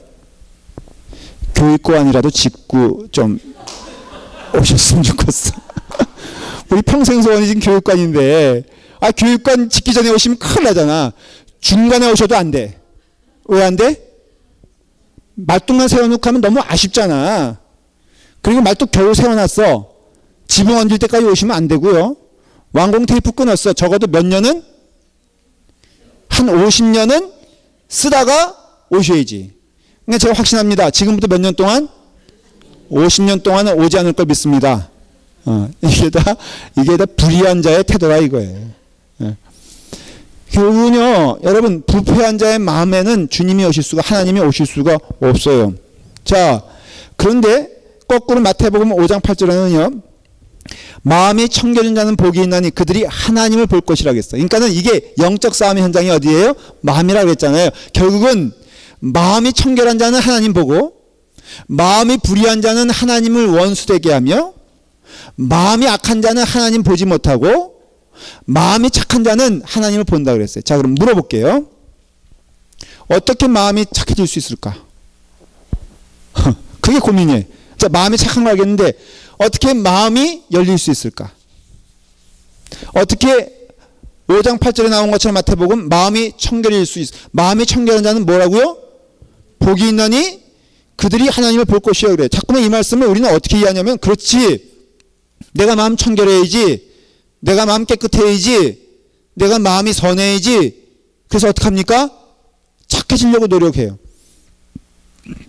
교육관이라도 짓고 좀 오셨으면 좋겠어. 우리 평생 소원이 지금 교육관인데, 교육관 짓기 전에 오시면 큰일 나잖아. 중간에 오셔도 안 돼. 왜 안 돼? 말뚝만 세워놓고 하면 너무 아쉽잖아. 그리고 말뚝 겨우 세워놨어. 지붕 얹을 때까지 오시면 안 되고요. 완공 테이프 끊었어. 적어도 몇 년은? 한 50년은 쓰다가 오셔야지. 그러니까 제가 확신합니다. 지금부터 몇 년 동안? 50년 동안은 오지 않을 걸 믿습니다. 이게 다 불의한 자의 태도라 이거예요. 결국은요, 여러분, 부패한 자의 마음에는 주님이 오실 수가, 하나님이 오실 수가 없어요. 자, 그런데 거꾸로 마태복음 5장 8절에는요, 마음이 청결한 자는 복이 있나니 그들이 하나님을 볼 것이라 그랬어요. 그러니까는 이게 영적 싸움의 현장이 어디예요? 마음이라고 그랬잖아요. 결국은 마음이 청결한 자는 하나님 보고, 마음이 불의한 자는 하나님을 원수되게 하며, 마음이 악한 자는 하나님 보지 못하고, 마음이 착한 자는 하나님을 본다 그랬어요. 자, 그럼 물어볼게요. 어떻게 마음이 착해질 수 있을까? 그게 고민이에요. 자, 마음이 착한 거 알겠는데 어떻게 마음이 열릴 수 있을까? 어떻게 5장 8절에 나온 것처럼 마태복음 마음이 청결일 수 있어. 마음이 청결한 자는 뭐라고요? 복이 있나니 그들이 하나님을 볼 것이야 그래. 자꾸만 이 말씀을 우리는 어떻게 이해하냐면, 그렇지, 내가 마음 청결해야지, 내가 마음 깨끗해야지, 내가 마음이 선해야지. 그래서 어떡합니까? 착해지려고 노력해요.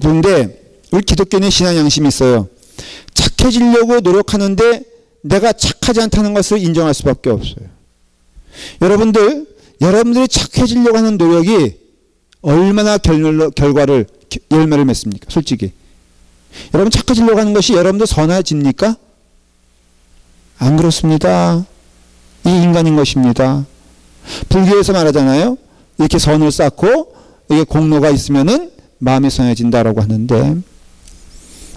그런데 우리 기독교인의 신앙 양심이 있어요. 착해지려고 노력하는데 내가 착하지 않다는 것을 인정할 수밖에 없어요. 여러분들이 착해지려고 하는 노력이 얼마나 열매를 맺습니까? 솔직히. 여러분, 착해지려고 하는 것이 여러분들 선해집니까? 안 그렇습니다. 이 인간인 것입니다. 불교에서 말하잖아요. 이렇게 선을 쌓고 이게 공로가 있으면은 마음이 선해진다라고 하는데,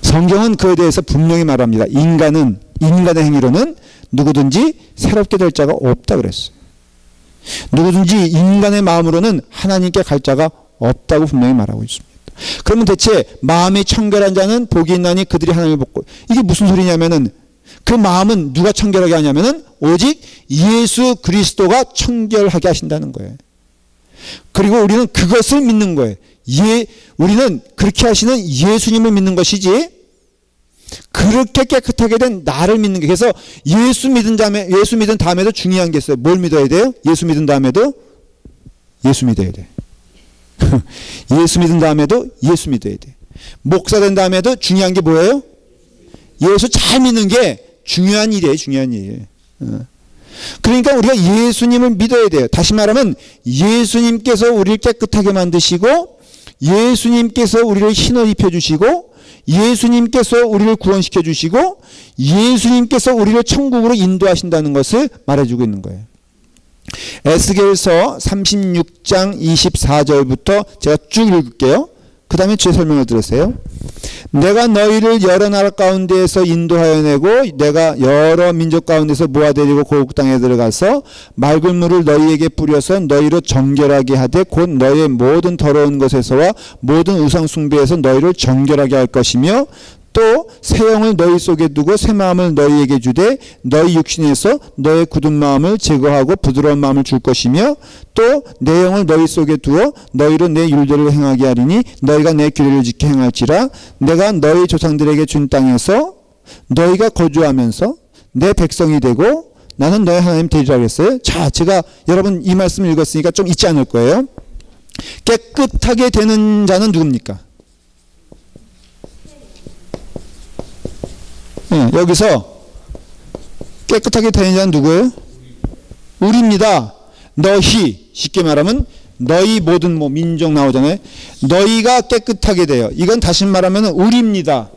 성경은 그에 대해서 분명히 말합니다. 인간의 행위로는 누구든지 새롭게 될 자가 없다 그랬어요. 누구든지 인간의 마음으로는 하나님께 갈 자가 없다고 분명히 말하고 있습니다. 그러면 대체 마음이 청결한 자는 복이 있나니 그들이 하나님을 보고, 이게 무슨 소리냐면은, 그 마음은 누가 청결하게 하냐면은 오직 예수 그리스도가 청결하게 하신다는 거예요. 그리고 우리는 그것을 믿는 거예요. 우리는 그렇게 하시는 예수님을 믿는 것이지 그렇게 깨끗하게 된 나를 믿는 게. 그래서 예수 믿은 다음에도 중요한 게 있어요. 뭘 믿어야 돼요? 예수 믿은 다음에도 예수 믿어야 돼. 예수 믿은 다음에도 예수 믿어야 돼. 목사 된 다음에도 중요한 게 뭐예요? 예수 잘 믿는 게 중요한 일이에요. 중요한 일이에요. 그러니까 우리가 예수님을 믿어야 돼요. 다시 말하면 예수님께서 우리를 깨끗하게 만드시고 예수님께서 우리를 흰옷 입혀주시고 예수님께서 우리를 구원시켜 주시고 예수님께서 우리를 천국으로 인도하신다는 것을 말해주고 있는 거예요. 에스겔서 36장 24절부터 제가 쭉 읽을게요. 그 다음에 제 설명을 들으세요. 내가 너희를 여러 나라 가운데에서 인도하여 내고 내가 여러 민족 가운데서 모아들이고 고국 땅에 들어가서 맑은 물을 너희에게 뿌려서 너희를 정결하게 하되 곧 너희의 모든 더러운 것에서와 모든 우상 숭배에서 너희를 정결하게 할 것이며 또 새 영을 너희 속에 두고 새 마음을 너희에게 주되 너희 육신에서 너의 굳은 마음을 제거하고 부드러운 마음을 줄 것이며 또 내 영을 너희 속에 두어 너희로 내 율례를 행하게 하리니 너희가 내 규례를 지켜 행할지라. 내가 너희 조상들에게 준 땅에서 너희가 거주하면서 내 백성이 되고 나는 너희 하나님 되리라 그랬어요. 자, 제가 여러분 이 말씀을 읽었으니까 좀 잊지 않을 거예요. 깨끗하게 되는 자는 누굽니까? 여기서 깨끗하게 되는 자는 누구예요? 우리입니다. 너희, 쉽게 말하면 너희 모든 민족 나오잖아요. 너희가 깨끗하게 돼요. 이건 다시 말하면 우리입니다.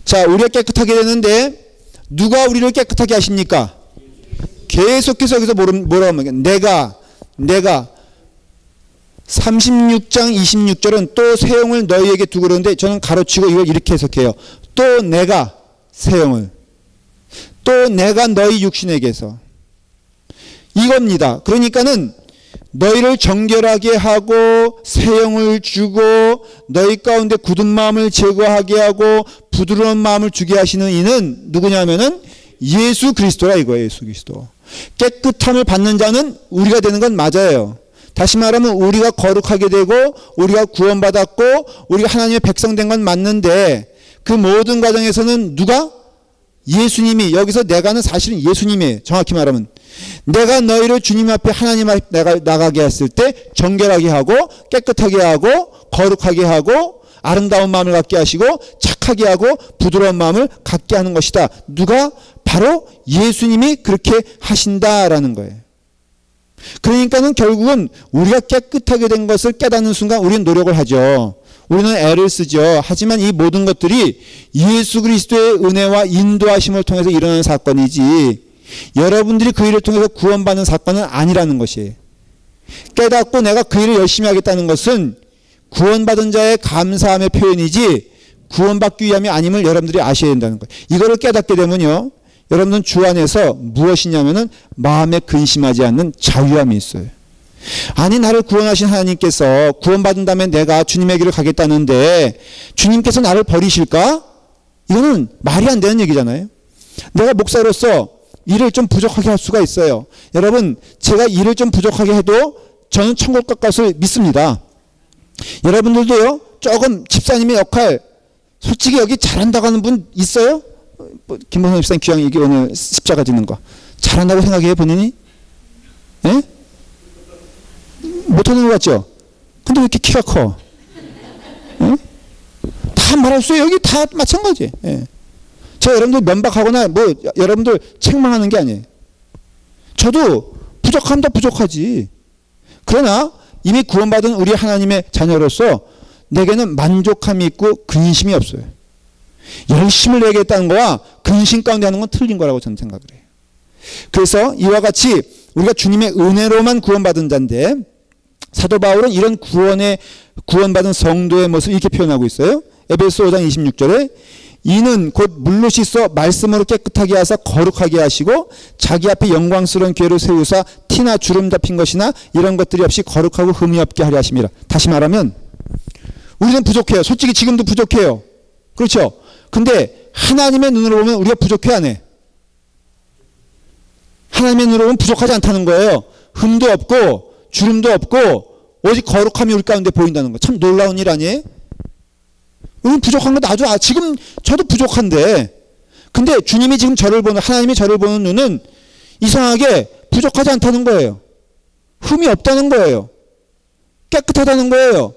자, 우리가 깨끗하게 되는데 누가 우리를 깨끗하게 하십니까? 계속해서 여기서 뭐라고 하면 내가 36장 26절은 또 새 영을 너희에게 두고 그러는데 저는 가로치고 이걸 이렇게 해석해요. 또 내가 새 영을 또 내가 너희 육신에게서 이겁니다. 그러니까는 너희를 정결하게 하고 새 영을 주고 너희 가운데 굳은 마음을 제거하게 하고 부드러운 마음을 주게 하시는 이는 누구냐면은 예수 그리스도라 이거예요. 예수 그리스도. 깨끗함을 받는 자는 우리가 되는 건 맞아요. 다시 말하면 우리가 거룩하게 되고 우리가 구원받았고 우리가 하나님의 백성 된 건 맞는데 그 모든 과정에서는 누가? 예수님이. 여기서 내가는 사실은 예수님이에요. 정확히 말하면 내가 너희를 주님 앞에 하나님 앞에 나가게 했을 때 정결하게 하고 깨끗하게 하고 거룩하게 하고 아름다운 마음을 갖게 하시고 착하게 하고 부드러운 마음을 갖게 하는 것이다. 누가? 바로 예수님이 그렇게 하신다라는 거예요. 그러니까는 결국은 우리가 깨끗하게 된 것을 깨닫는 순간 우리는 노력을 하죠. 우리는 애를 쓰죠. 하지만 이 모든 것들이 예수 그리스도의 은혜와 인도하심을 통해서 일어나는 사건이지 여러분들이 그 일을 통해서 구원받는 사건은 아니라는 것이에요. 깨닫고 내가 그 일을 열심히 하겠다는 것은 구원받은 자의 감사함의 표현이지 구원받기 위함이 아님을 여러분들이 아셔야 된다는 거예요. 이거를 깨닫게 되면요. 여러분은 주 안에서 무엇이냐면은 마음에 근심하지 않는 자유함이 있어요. 아니 나를 구원하신 하나님께서 구원받은 다음에 내가 주님의 길을 가겠다는데 주님께서 나를 버리실까? 이거는 말이 안 되는 얘기잖아요. 내가 목사로서 일을 좀 부족하게 할 수가 있어요. 여러분 제가 일을 좀 부족하게 해도 저는 천국 갈 것을 믿습니다. 여러분들도요. 조금 집사님의 역할 솔직히 여기 잘한다고 하는 분 있어요? 김범선 집사님 귀향 이게 오늘 십자가 지는 거 잘한다고 생각해요 본인이? 예? 못하는 것 같죠? 근데 왜 이렇게 키가 커? 예? 다 말할 수 여기 다 마찬가지. 예. 제가 여러분들 면박하거나 여러분들 책망하는 게 아니에요. 저도 부족하면 다 부족하지. 그러나 이미 구원받은 우리 하나님의 자녀로서 내게는 만족함이 있고 근심이 없어요. 열심을 내겠다는 거와 근심 가운데 하는 건 틀린 거라고 저는 생각을 해요. 그래서 이와 같이 우리가 주님의 은혜로만 구원받은 자인데 사도 바울은 이런 구원받은 성도의 모습을 이렇게 표현하고 있어요. 에베소 5장 26절에 이는 곧 물로 씻어 말씀으로 깨끗하게 하사 거룩하게 하시고 자기 앞에 영광스러운 교회를 세우사 티나 주름 잡힌 것이나 이런 것들이 없이 거룩하고 흠이 없게 하려 하심이라. 다시 말하면 우리는 부족해요. 솔직히 지금도 부족해요. 그렇죠? 근데 하나님의 눈으로 보면 우리가 부족해 안 해? 하나님의 눈으로 보면 부족하지 않다는 거예요. 흠도 없고 주름도 없고 오직 거룩함이 우리 가운데 보인다는 거. 참 놀라운 일 아니에요? 우리는 부족한 거 나도 지금 저도 부족한데, 근데 주님이 지금 하나님이 저를 보는 눈은 이상하게 부족하지 않다는 거예요. 흠이 없다는 거예요. 깨끗하다는 거예요.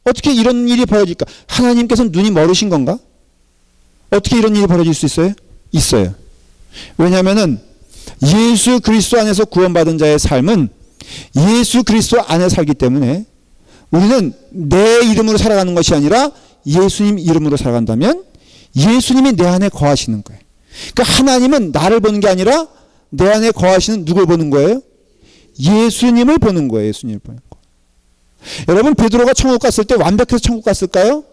어떻게 이런 일이 벌어질까? 하나님께서는 눈이 멀으신 건가? 어떻게 이런 일이 벌어질 수 있어요? 있어요. 왜냐하면은 예수 그리스도 안에서 구원받은 자의 삶은 예수 그리스도 안에 살기 때문에 우리는 내 이름으로 살아가는 것이 아니라 예수님 이름으로 살아간다면 예수님이 내 안에 거하시는 거예요. 그러니까 하나님은 나를 보는 게 아니라 내 안에 거하시는 누굴 보는 거예요? 예수님을 보는 거예요. 예수님을 보는 거. 여러분, 베드로가 천국 갔을 때 완벽해서 천국 갔을까요?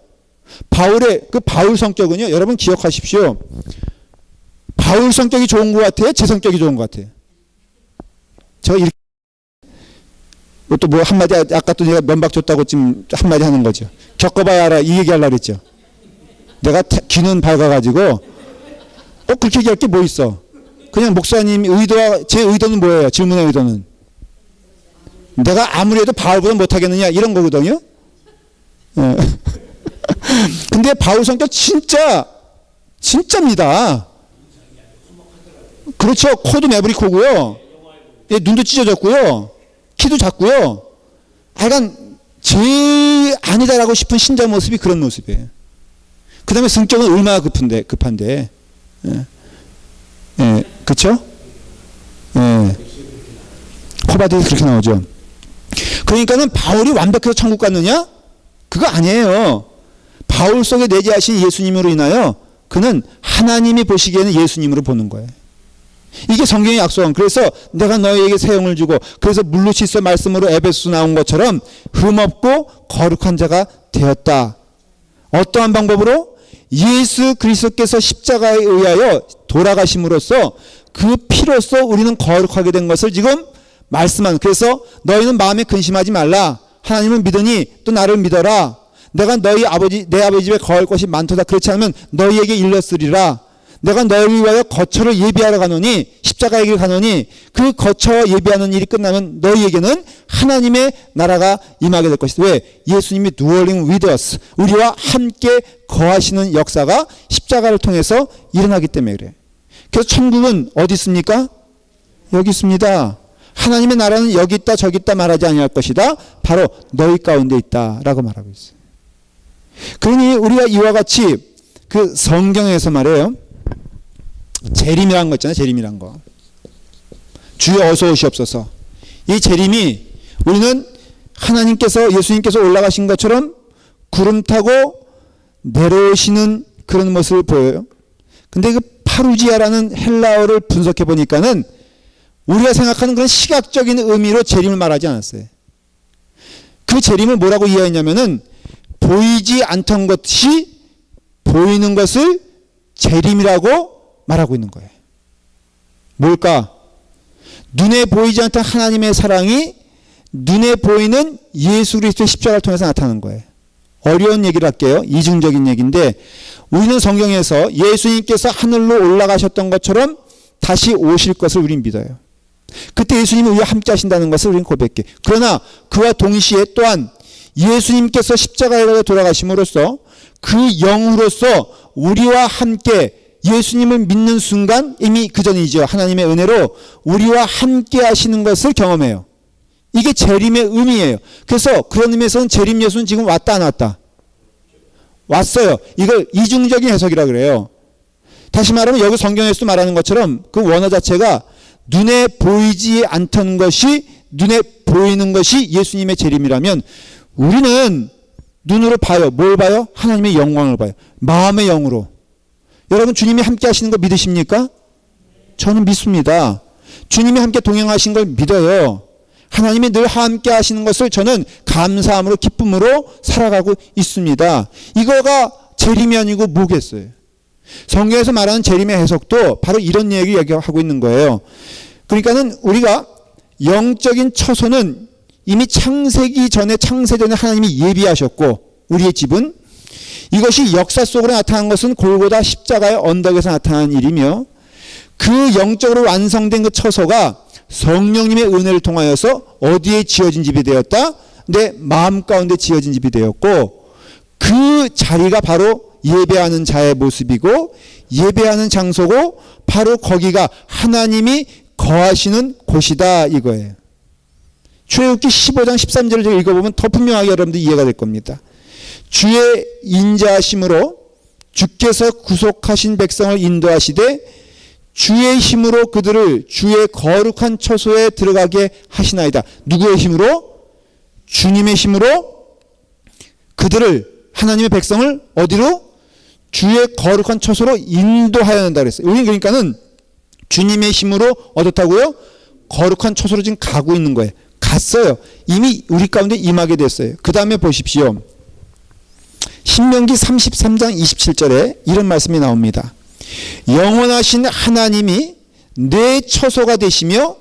바울 성격은요, 여러분 기억하십시오. 바울 성격이 좋은 것 같아요? 제 성격이 좋은 것 같아요? 제가 이렇게 또 뭐 한마디, 아까 또 내가 면박 줬다고 지금 한마디 하는 거죠. 겪어봐야 알아, 이 얘기 하려고 그랬죠. 내가 귀는 밝아가지고 그렇게 얘기할 게 뭐 있어. 그냥 목사님 제 의도는 뭐예요? 질문의 의도는 내가 아무리 해도 바울보다 못하겠느냐 이런 거거든요. 근데 바울 성격 진짜입니다. 그렇죠. 코도 매부리 코고요. 눈도 찢어졌고요. 키도 작고요. 약간 제일 아니다라고 싶은 신자 모습이 그런 모습이에요. 그 다음에 성격은 얼마나 급한데. 그쵸? 코바디에서 그렇게 나오죠. 그러니까는 바울이 완벽해서 천국 갔느냐? 그거 아니에요. 바울 속에 내재하신 예수님으로 인하여 그는 하나님이 보시기에는 예수님으로 보는 거예요. 이게 성경의 약속은, 그래서 내가 너희에게 새 영을 주고, 그래서 물루시서 말씀으로 에베소 나온 것처럼 흠없고 거룩한 자가 되었다. 어떠한 방법으로? 예수 그리스도께서 십자가에 의하여 돌아가심으로써 그 피로써 우리는 거룩하게 된 것을 지금 말씀하는. 그래서 너희는 마음에 근심하지 말라. 하나님을 믿으니 또 나를 믿어라. 내가 내 아버지 집에 거할 것이 많도다. 그렇지 않으면 너희에게 일렀으리라. 내가 너희를 위하여 거처를 예비하러 가노니, 십자가의 길 가노니, 그 거처 예비하는 일이 끝나면 너희에게는 하나님의 나라가 임하게 될 것이다. 왜? 예수님이 dwelling with us, 우리와 함께 거하시는 역사가 십자가를 통해서 일어나기 때문에 그래. 그래서 천국은 어디 있습니까? 여기 있습니다. 하나님의 나라는 여기 있다 저기 있다 말하지 아니할 것이다. 바로 너희 가운데 있다라고 말하고 있어요. 그러니 우리가 이와 같이 그 성경에서 말해요. 재림이라는 거 있잖아요. 재림이란 거. 주여 어서 오시옵소서. 이 재림이 우리는 하나님께서, 예수님께서 올라가신 것처럼 구름 타고 내려오시는 그런 모습을 보여요. 근데 그 파루지아라는 헬라어를 분석해 보니까는 우리가 생각하는 그런 시각적인 의미로 재림을 말하지 않았어요. 그 재림을 뭐라고 이해했냐면은 보이지 않던 것이 보이는 것을 재림이라고 말하고 있는 거예요. 뭘까? 눈에 보이지 않던 하나님의 사랑이 눈에 보이는 예수 그리스도의 십자가를 통해서 나타나는 거예요. 어려운 얘기를 할게요. 이중적인 얘기인데, 우리는 성경에서 예수님께서 하늘로 올라가셨던 것처럼 다시 오실 것을 우리는 믿어요. 그때 예수님이 우리와 함께 하신다는 것을 우리는 고백해. 그러나 그와 동시에 또한 예수님께서 십자가에 돌아가심으로써 그 영으로서 우리와 함께, 예수님을 믿는 순간 이미 그 전이죠. 하나님의 은혜로 우리와 함께 하시는 것을 경험해요. 이게 재림의 의미예요. 그래서 그런 의미에서는 재림 예수는 지금 왔다 안 왔다? 왔어요. 이걸 이중적인 해석이라 그래요. 다시 말하면 여기 성경에서도 말하는 것처럼 그 원어 자체가 눈에 보이지 않던 것이 눈에 보이는 것이 예수님의 재림이라면, 우리는 눈으로 봐요. 뭘 봐요? 하나님의 영광을 봐요. 마음의 영으로. 여러분, 주님이 함께 하시는 거 믿으십니까? 저는 믿습니다. 주님이 함께 동행하신 걸 믿어요. 하나님이 늘 함께 하시는 것을 저는 감사함으로, 기쁨으로 살아가고 있습니다. 이거가 재림이 아니고 뭐겠어요? 성경에서 말하는 재림의 해석도 바로 이런 얘기 얘기하고 있는 거예요. 그러니까는 우리가 영적인 처소는 이미 창세기 전에 하나님이 예비하셨고, 우리의 집은 이것이 역사 속으로 나타난 것은 골고다 십자가의 언덕에서 나타난 일이며, 그 영적으로 완성된 그 처소가 성령님의 은혜를 통하여서 어디에 지어진 집이 되었다? 내 마음 가운데 지어진 집이 되었고, 그 자리가 바로 예배하는 자의 모습이고 예배하는 장소고 바로 거기가 하나님이 거하시는 곳이다 이거예요. 출애굽기 15장 13절을 읽어보면 더 분명하게 여러분들 이해가 될 겁니다. 주의 인자하심으로 주께서 구속하신 백성을 인도하시되 주의 힘으로 그들을 주의 거룩한 처소에 들어가게 하시나이다. 누구의 힘으로? 주님의 힘으로 그들을, 하나님의 백성을 어디로? 주의 거룩한 처소로 인도하여야 한다 그랬어요. 여기 그러니까는 주님의 힘으로 어떻다고요? 거룩한 처소로 지금 가고 있는 거예요. 갔어요. 이미 우리 가운데 임하게 됐어요. 그 다음에 보십시오. 신명기 33장 27절에 이런 말씀이 나옵니다. 영원하신 하나님이 내 처소가 되시며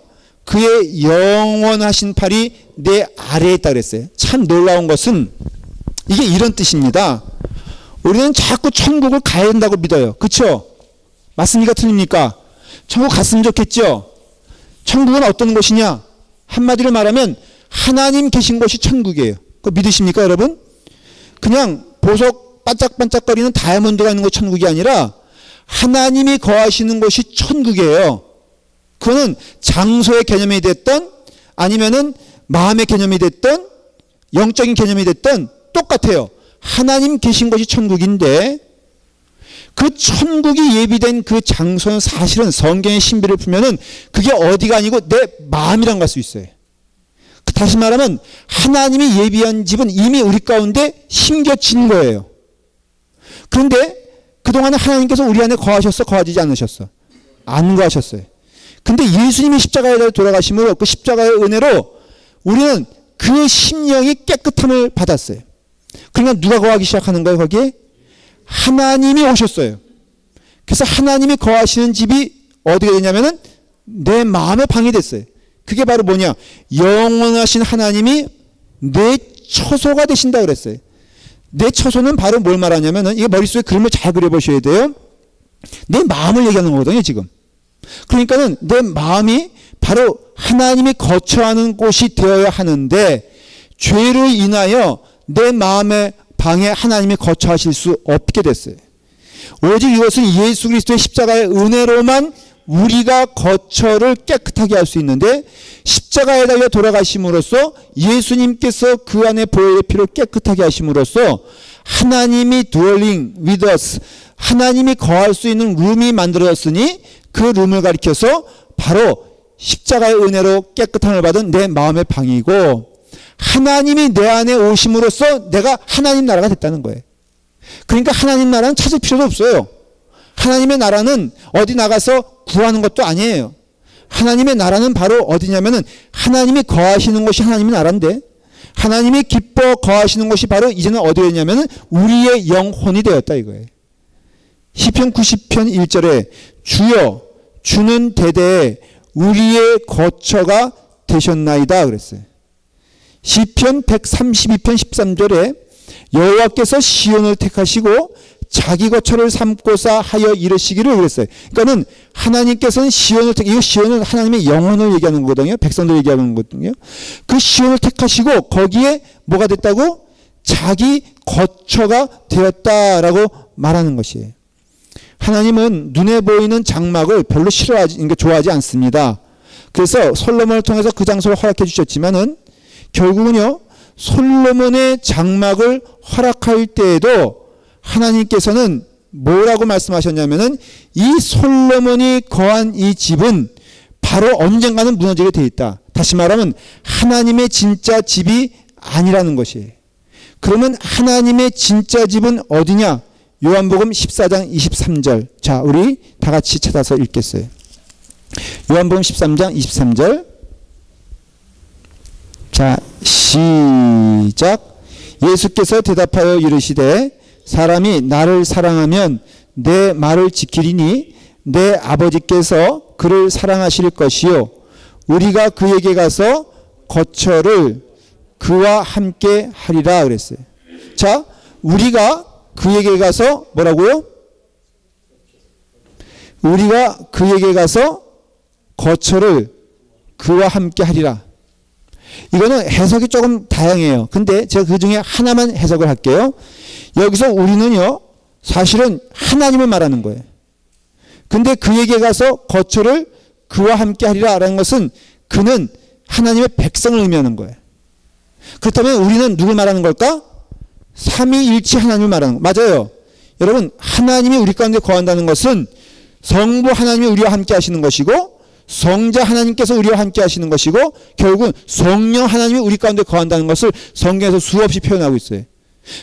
그의 영원하신 팔이 내 아래에 있다 그랬어요. 참 놀라운 것은 이게 이런 뜻입니다. 우리는 자꾸 천국을 가야 된다고 믿어요. 그렇죠? 맞습니까? 틀립니까? 천국 갔으면 좋겠죠? 천국은 어떤 곳이냐? 한마디로 말하면 하나님 계신 곳이 천국이에요. 그거 믿으십니까 여러분? 그냥 보석 반짝반짝거리는 다이아몬드가 있는 곳이 천국이 아니라 하나님이 거하시는 곳이 천국이에요. 그거는 장소의 개념이 됐던 아니면은 마음의 개념이 됐던 영적인 개념이 됐던 똑같아요. 하나님 계신 곳이 천국인데 그 천국이 예비된 그 장소는 사실은 성경의 신비를 풀면은 그게 어디가 아니고 내 마음이란 걸 알 수 있어요. 다시 말하면 하나님이 예비한 집은 이미 우리 가운데 심겨진 거예요. 그런데 그동안에 하나님께서 우리 안에 거하셨어? 거하지 않으셨어? 안 거하셨어요. 근데 예수님이 십자가에 돌아가심으로 그 십자가의 은혜로 우리는 그 심령이 깨끗함을 받았어요. 그러니까 누가 거하기 시작하는 거예요 거기에? 하나님이 오셨어요. 그래서 하나님이 거하시는 집이 어디가 되냐면은 내 마음의 방이 됐어요. 그게 바로 뭐냐? 영원하신 하나님이 내 처소가 되신다 그랬어요. 내 처소는 바로 뭘 말하냐면은 이게 머릿속에 그림을 잘 그려보셔야 돼요. 내 마음을 얘기하는 거거든요 지금. 그러니까는 내 마음이 바로 하나님이 거처하는 곳이 되어야 하는데 죄로 인하여 내 마음의 방에 하나님이 거처하실 수 없게 됐어요. 오직 이것은 예수 그리스도의 십자가의 은혜로만 우리가 거처를 깨끗하게 할 수 있는데 십자가에 달려 돌아가심으로써 예수님께서 그 안에 보혈의 피로 깨끗하게 하심으로써 하나님이 dwelling with us, 하나님이 거할 수 있는 룸이 만들어졌으니 그 룸을 가리켜서 바로 십자가의 은혜로 깨끗함을 받은 내 마음의 방이고 하나님이 내 안에 오심으로써 내가 하나님 나라가 됐다는 거예요. 그러니까 하나님 나라는 찾을 필요도 없어요. 하나님의 나라는 어디 나가서 구하는 것도 아니에요. 하나님의 나라는 바로 어디냐면은 하나님이 거하시는 곳이 하나님의 나라인데 하나님이 기뻐 거하시는 곳이 바로 이제는 어디였냐면은 우리의 영혼이 되었다 이거예요. 시편 90편 1절에 주여 주는 대대에 우리의 거처가 되셨나이다 그랬어요. 시편 132편 13절에 여호와께서 시온을 택하시고 자기 거처를 삼고자 하여 이르시기를 그랬어요. 그러니까는 하나님께서는 시온을 이거 시온은 하나님의 영혼을 얘기하는 거거든요. 백성들 얘기하는 거거든요. 그 시온을 택하시고 거기에 뭐가 됐다고? 자기 거처가 되었다라고 말하는 것이에요. 하나님은 눈에 보이는 장막을 별로 그러니까 좋아하지 않습니다. 그래서 솔로몬을 통해서 그 장소를 허락해 주셨지만은 결국은요 솔로몬의 장막을 허락할 때에도 하나님께서는 뭐라고 말씀하셨냐면은 이 솔로몬이 거한 이 집은 바로 언젠가는 무너지게 돼 있다. 다시 말하면 하나님의 진짜 집이 아니라는 것이에요. 그러면 하나님의 진짜 집은 어디냐? 요한복음 14장 23절. 자, 우리 다 같이 찾아서 읽겠어요. 요한복음 13장 23절. 자, 시작. 예수께서 대답하여 이르시되 사람이 나를 사랑하면 내 말을 지키리니 내 아버지께서 그를 사랑하실 것이요 우리가 그에게 가서 거처를 그와 함께 하리라 그랬어요. 자, 우리가 그에게 가서 뭐라고요? 우리가 그에게 가서 거처를 그와 함께 하리라. 이거는 해석이 조금 다양해요. 근데 제가 그 중에 하나만 해석을 할게요. 여기서 우리는요, 사실은 하나님을 말하는 거예요. 근데 그에게 가서 거처를 그와 함께 하리라 라는 것은 그는 하나님의 백성을 의미하는 거예요. 그렇다면 우리는 누굴 말하는 걸까? 삼위일체 하나님을 말하는 거. 맞아요. 여러분, 하나님이 우리 가운데 거한다는 것은 성부 하나님이 우리와 함께 하시는 것이고, 성자 하나님께서 우리와 함께 하시는 것이고, 결국은 성령 하나님이 우리 가운데 거한다는 것을 성경에서 수없이 표현하고 있어요.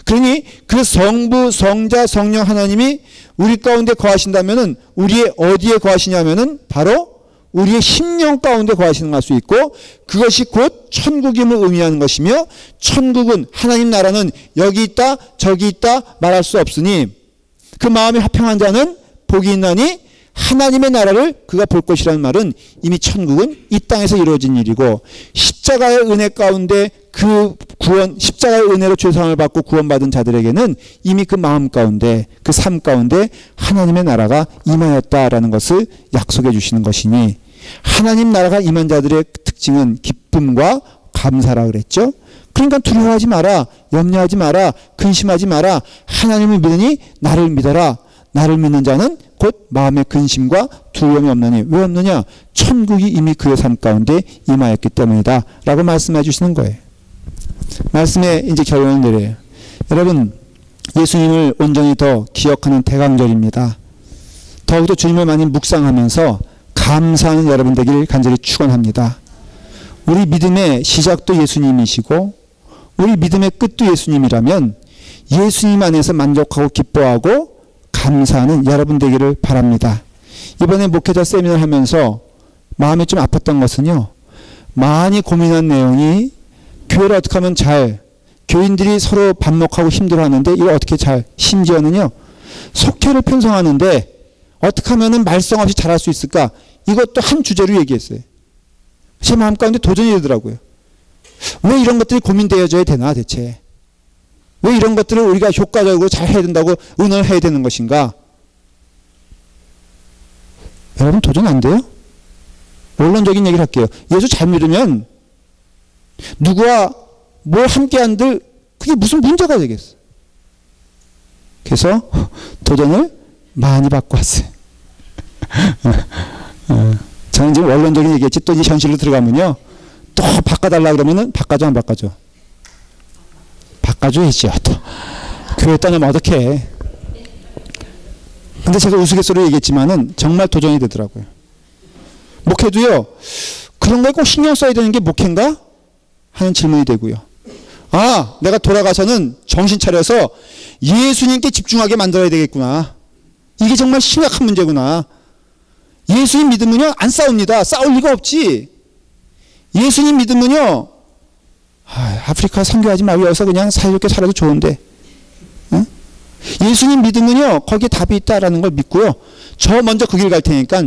그러니 그 성부, 성자, 성령 하나님이 우리 가운데 거하신다면은 우리의 어디에 거하시냐면은 바로 우리의 심령 가운데 거하시는 걸 알 수 있고, 그것이 곧 천국임을 의미하는 것이며, 천국은, 하나님 나라는 여기 있다 저기 있다 말할 수 없으니 그 마음이 화평한 자는 복이 있나니 하나님의 나라를 그가 볼 것이라는 말은 이미 천국은 이 땅에서 이루어진 일이고, 십자가의 은혜 가운데 그 구원, 십자가의 은혜로 죄사함을 받고 구원받은 자들에게는 이미 그 마음 가운데, 그 삶 가운데 하나님의 나라가 임하였다라는 것을 약속해 주시는 것이니, 하나님 나라가 임한 자들의 특징은 기쁨과 감사라 그랬죠. 그러니까 두려워하지 마라, 염려하지 마라, 근심하지 마라. 하나님을 믿으니 나를 믿어라. 나를 믿는 자는 곧 마음의 근심과 두려움이 없느니. 왜 없느냐? 천국이 이미 그의 삶 가운데 임하였기 때문이다 라고 말씀해 주시는 거예요. 말씀의 이제 결론을 내려요. 여러분, 예수님을 온전히 더 기억하는 대강절입니다. 더욱더 주님을 많이 묵상하면서 감사하는 여러분 되길 간절히 축원합니다. 우리 믿음의 시작도 예수님이시고 우리 믿음의 끝도 예수님이라면 예수님 안에서 만족하고 기뻐하고 감사하는 여러분 되기를 바랍니다. 이번에 목회자 세미나를 하면서 마음이 좀 아팠던 것은요, 많이 고민한 내용이 교회를 어떻게 하면 잘, 교인들이 서로 반목하고 힘들어하는데 이걸 어떻게 잘, 심지어는요 속회를 편성하는데 어떻게 하면 말썽 없이 잘할 수 있을까, 이것도 한 주제로 얘기했어요. 제 마음 가운데 도전이 되더라고요. 왜 이런 것들이 고민되어져야 되나 대체, 왜 이런 것들을 우리가 효과적으로 잘 해야 된다고 의논을 해야 되는 것인가. 여러분, 도전 안 돼요? 원론적인 얘기를 할게요. 예수 잘 믿으면 누구와 뭘 함께 한들 그게 무슨 문제가 되겠어. 그래서 도전을 많이 받고 왔어요. 저는 지금 원론적인 얘기했지, 또 이제 현실로 들어가면요, 또 바꿔달라 그러면은 바꿔줘 안 바꿔줘? 바꿔줘야죠. 또 교회 떠나면 어떡해. 근데 제가 우스갯소리로 얘기했지만은 정말 도전이 되더라고요. 목회도요, 그런 거에 꼭 신경 써야 되는 게 목회인가 하는 질문이 되고요. 아, 내가 돌아가서는 정신 차려서 예수님께 집중하게 만들어야 되겠구나. 이게 정말 심각한 문제구나. 예수님 믿으면요 안 싸웁니다. 싸울 리가 없지. 예수님 믿으면요, 아프리카 선교하지 말고 여기서 그냥 사이좋게 살아도 좋은데, 응? 예수님 믿으면요 거기에 답이 있다라는 걸 믿고요, 저 먼저 그 길 갈 테니까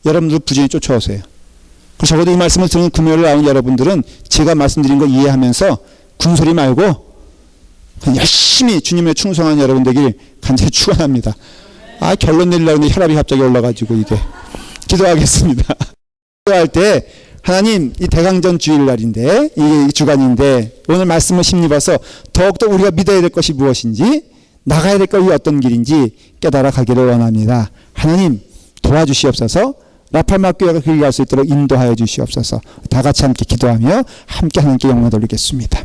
여러분들 부지런히 쫓아오세요. 그래서 적어도 이 말씀을 듣는 금요일 나온 여러분들은 제가 말씀드린 거 이해하면서 군소리 말고 열심히 주님의 충성한 여러분 되길 간절히 축원합니다. 결론 내리려고 했는데 혈압이 갑자기 올라가지고 이게. 기도하겠습니다. 기도할 때 하나님, 이 대강전 주일날인데, 이 주간인데 오늘 말씀을 힘입어서 더욱더 우리가 믿어야 될 것이 무엇인지, 나가야 될 것이 어떤 길인지 깨달아 가기를 원합니다. 하나님 도와주시옵소서. 라팔마 교회가 그 길 갈 수 있도록 인도하여 주시옵소서. 다 같이 함께 기도하며 함께 하나님께 영광 돌리겠습니다.